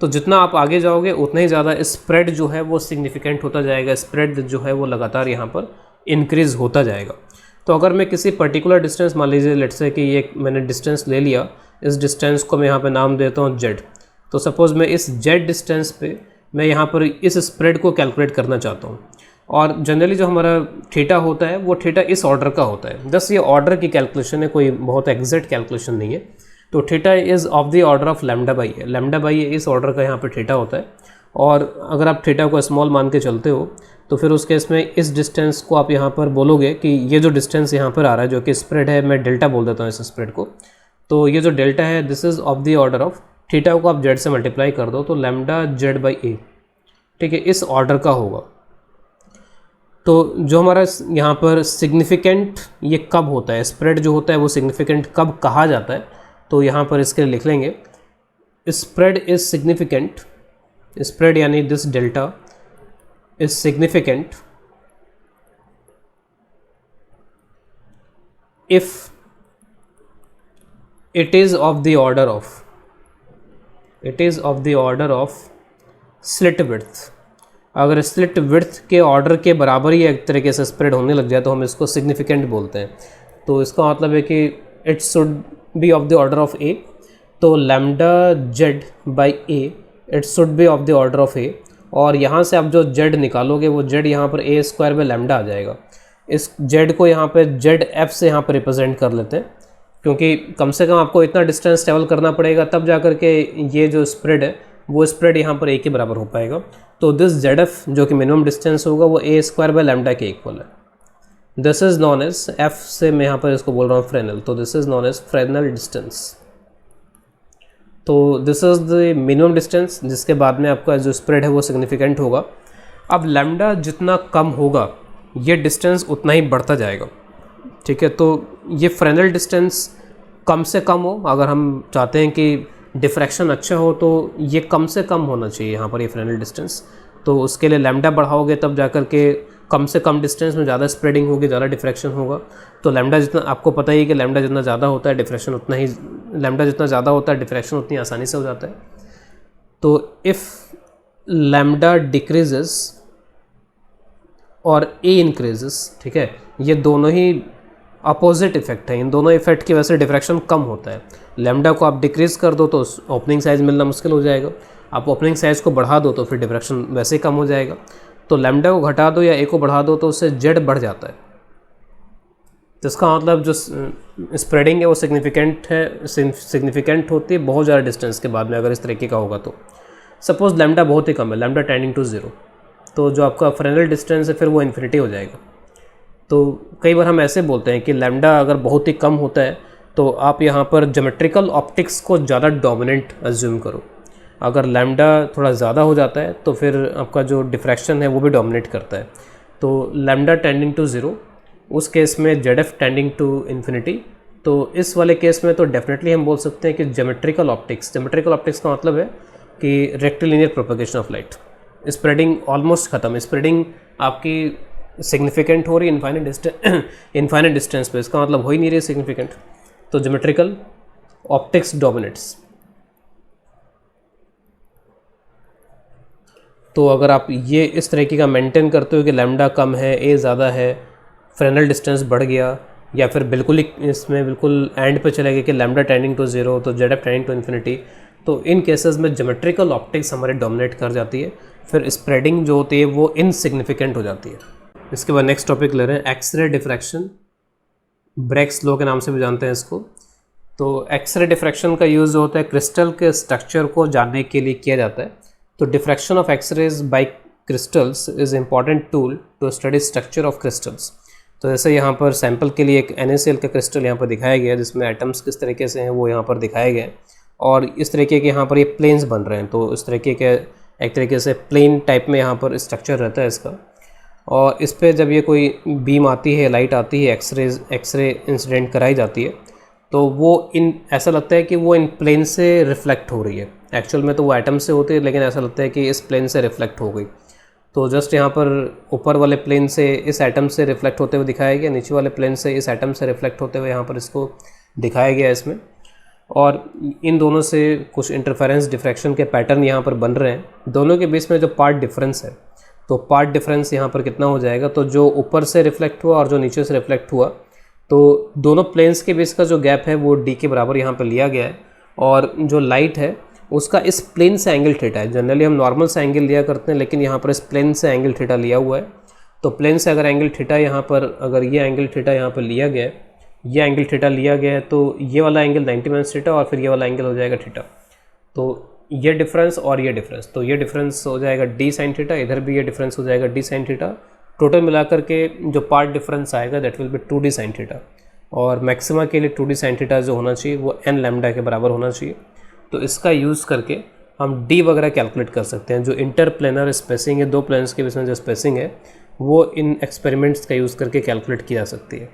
तो जितना आप आगे जाओगे उतना ही ज़्यादा स्प्रेड जो है वो सिग्निफिकेंट होता जाएगा, स्प्रेड जो है वो लगातार यहाँ पर इंक्रीज़ होता जाएगा। तो अगर मैं किसी पर्टिकुलर डिस्टेंस, मान लीजिए लेट्स से कि ये मैंने डिस्टेंस ले लिया, इस डिस्टेंस को मैं यहाँ पे नाम देता हूँ z। तो सपोज़ मैं इस z डिस्टेंस पे मैं यहाँ पर इस स्प्रेड को कैलकुलेट करना चाहता हूँ। और जनरली जो हमारा थीटा होता है वो थीटा इस ऑर्डर का होता है। जस्ट ये ऑर्डर की कैलकुलेशन है, कोई बहुत एग्जैक्ट कैलकुलेशन नहीं है। तो theta is of the order of lambda by A. Lambda by A इस ऑर्डर का यहाँ पर थीटा होता है। और अगर आप थीटा को स्मॉल मान के चलते हो तो फिर उस केस में इस डिस्टेंस को आप यहाँ पर बोलोगे कि ये जो डिस्टेंस यहाँ पर आ रहा है जो कि स्प्रेड है, मैं डेल्टा बोल देता हूँ इस स्प्रेड को। तो ये जो डेल्टा है this is of the order of, theta को आप जेड से मल्टीप्लाई कर दो तो लैम्डा जेड बाई ए, ठीक है, इस ऑर्डर का होगा। तो जो हमारा यहाँ पर सिग्निफिकेंट ये कब होता है, स्प्रेड जो होता है वो सिग्निफिकेंट कब कहा जाता है, तो यहाँ पर इसके लिए लिख लेंगे स्प्रेड इज सिग्निफिकेंट, स्प्रेड यानी this delta is significant if it is of the order of slit width. अगर स्लिट विड्थ के ऑर्डर के बराबर ही एक तरीके से स्प्रेड होने लग जाए तो हम इसको सिग्निफिकेंट बोलते हैं। तो इसका मतलब है कि it should be of the order of A. तो lambda Z by A it should be of the order of A. और यहाँ से आप जो जेड निकालोगे वो जेड यहाँ पर ए स्क्वायर बाई लैम्डा आ जाएगा। इस जेड को यहाँ पे जेड एफ से यहाँ पर रिप्रेजेंट कर लेते हैं, क्योंकि कम से कम आपको इतना डिस्टेंस ट्रैवल करना पड़ेगा तब जा कर के ये जो स्प्रेड है वो स्प्रेड यहाँ पर ए के बराबर हो पाएगा। तो दिस जेड एफ जो कि मिनिमम डिस्टेंस होगा वो ए स्क्वायर बाय लैम्डा के इक्वल है। This is known as F से मैं यहाँ पर इसको बोल रहा हूँ फ्रेनल, तो this is known as Fresnel distance. तो this is the minimum distance जिसके बाद में आपका जो स्प्रेड है वो सिग्निफिकेंट होगा। अब लैम्डा जितना कम होगा ये डिस्टेंस उतना ही बढ़ता जाएगा, ठीक है। तो ये फ्रेनल डिस्टेंस कम से कम हो, अगर हम चाहते हैं कि डिफ्रैक्शन अच्छा हो तो ये कम से कम होना चाहिए यहाँ पर ये फ्रेनल डिस्टेंस। तो उसके लिए लैम्डा बढ़ाओगे तब जा कर के कम से कम डिस्टेंस में ज़्यादा स्प्रेडिंग होगी, ज़्यादा डिफ्रैक्शन होगा। तो लैम्डा जितना, आपको पता ही है कि लैम्डा जितना ज़्यादा होता है डिफ्रैक्शन उतना ही, लैम्डा जितना ज़्यादा होता है डिफ्रैक्शन उतनी आसानी से हो जाता है। तो इफ़ लैम्डा डिक्रीजेस और ए इंक्रीजेस, ठीक है, ये दोनों ही अपोजिट इफेक्ट है। इन दोनों इफेक्ट की वजह से डिफ्रैक्शन कम होता है। लैम्डा को आप डिक्रीज़ कर दो तो ओपनिंग साइज़ मिलना मुश्किल हो जाएगा, आप ओपनिंग साइज़ को बढ़ा दो तो फिर डिफ्रैक्शन वैसे ही कम हो जाएगा। तो लैम्डा को घटा दो या ए को बढ़ा दो तो उससे जेड बढ़ जाता है। तो इसका मतलब जो स्प्रेडिंग है वो सिग्निफिकेंट होती है बहुत ज़्यादा डिस्टेंस के बाद में अगर इस तरीके का होगा। तो सपोज़ लैम्डा बहुत ही कम है, लैम्डा टेंडिंग टू 0, तो जो आपका फ्रेनल डिस्टेंस है फिर वो इन्फिनिटी हो जाएगा। तो कई बार हम ऐसे बोलते हैं कि लैम्डा अगर बहुत ही कम होता है तो आप यहाँ पर ज्योमेट्रिकल ऑप्टिक्स को ज़्यादा डोमिनेंट अज्यूम करो। अगर लैम्डा थोड़ा ज़्यादा हो जाता है तो फिर आपका जो डिफ्रैक्शन है वो भी डोमिनेट करता है। तो लैम्डा टेंडिंग टू 0, उस केस में Z F tending to infinity. तो इस वाले केस में तो डेफिनेटली हम बोल सकते हैं कि ज्योमेट्रिकल ऑप्टिक्स का मतलब है कि rectilinear propagation of light. Spreading almost ख़त्म, स्प्रेडिंग आपकी सिग्निफिकेंट हो रही इनफाइनाइट डिस्टेंस पे, इसका मतलब हो ही नहीं रही सिग्निफिकेंट। तो ज्योमेट्रिकल ऑप्टिक्स डोमिनेट्स। तो अगर आप ये इस तरीके का मेंटेन करते हो कि लैम्डा कम है ए ज़्यादा है, फ्रेनल डिस्टेंस बढ़ गया, या फिर बिल्कुल ही इसमें बिल्कुल एंड पे चले गए कि लैम्डा टेंडिंग टू 0 तो Z F tending to infinity, तो इन केसेस में ज्योमेट्रिकल ऑप्टिक्स हमारे डोमिनेट कर जाती है, फिर स्प्रेडिंग जो होती है वो इनसिग्निफिकेंट हो जाती है। इसके बाद नेक्स्ट टॉपिक ले रहे हैं एक्सरे डिफ्रैक्शन, ब्रेग्स लॉ के नाम से भी जानते हैं इसको। तो एक्सरे डिफ्रैक्शन का यूज़ होता है क्रिस्टल के स्ट्रक्चर को जानने के लिए किया जाता है। तो diffraction of X rays by crystals is important tool to study structure of crystals। तो जैसे यहाँ पर सैम्पल के लिए एक NaCl का क्रिस्टल यहाँ पर दिखाया गया है जिसमें एटम्स किस तरीके से हैं वो यहाँ पर दिखाए गए और इस तरीके के यहाँ पर ये प्लेन्स बन रहे हैं। तो इस तरीके के एक तरीके से प्लेन टाइप में यहाँ पर स्ट्रक्चर रहता है इसका, और इस पर जब ये कोई बीम आती है, लाइट आती है, एक्सरे इंसिडेंट कराई जाती है, तो वो ऐसा लगता है कि वो इन प्लेन से रिफ्लेक्ट हो रही है। एक्चुअल में तो वो एटम से होती है, लेकिन ऐसा लगता है कि इस प्लेन से रिफ्लेक्ट हो गई। तो जस्ट यहाँ पर ऊपर वाले प्लेन से इस एटम से रिफ्लेक्ट होते हुए दिखाया गया, नीचे वाले प्लेन से इस एटम से रिफ्लेक्ट होते हुए यहाँ पर इसको दिखाया गया इसमें, और इन दोनों से कुछ इंटरफेरेंस डिफ्रैक्शन के पैटर्न यहाँ पर बन रहे हैं। दोनों के बीच में जो पार्ट डिफरेंस है, तो पार्ट डिफरेंस यहाँ पर कितना हो जाएगा, तो जो ऊपर से रिफ्लेक्ट हुआ और जो नीचे से रिफ्लेक्ट हुआ, तो दोनों प्लेन्स के बीच का जो गैप है वो d के बराबर यहाँ पर लिया गया है, और जो लाइट है उसका इस प्लेन से एंगल थीटा है। जनरली हम नॉर्मल से एंगल लिया करते हैं, लेकिन यहाँ पर इस प्लेन से एंगल थीटा लिया हुआ है। तो प्लेन से अगर एंगल थीटा यहाँ पर, अगर ये एंगल थीटा यहाँ पर लिया गया है, ये एंगल थीटा लिया गया है, तो ये वाला एंगल 90 माइनस थीटा और फिर ये वाला एंगल हो जाएगा थीटा। तो ये डिफरेंस और ये डिफरेंस, तो ये डिफरेंस हो जाएगा d साइन थीटा, इधर भी ये डिफरेंस हो जाएगा d साइन थीटा। टोटल मिलाकर के जो पार्ट डिफरेंस आएगा that will be 2d sine theta, और मैक्सिमा के लिए 2d साइन थीटा जो होना चाहिए वो n लैम्डा के बराबर होना चाहिए। तो इसका यूज़ करके हम d वगैरह कैलकुलेट कर सकते हैं। जो इंटरप्लेनर स्पेसिंग है, दो प्लेन्स के बीच में जो स्पेसिंग है, वो इन एक्सपेरिमेंट्स का यूज़ करके कैलकुलेट की जा सकती है।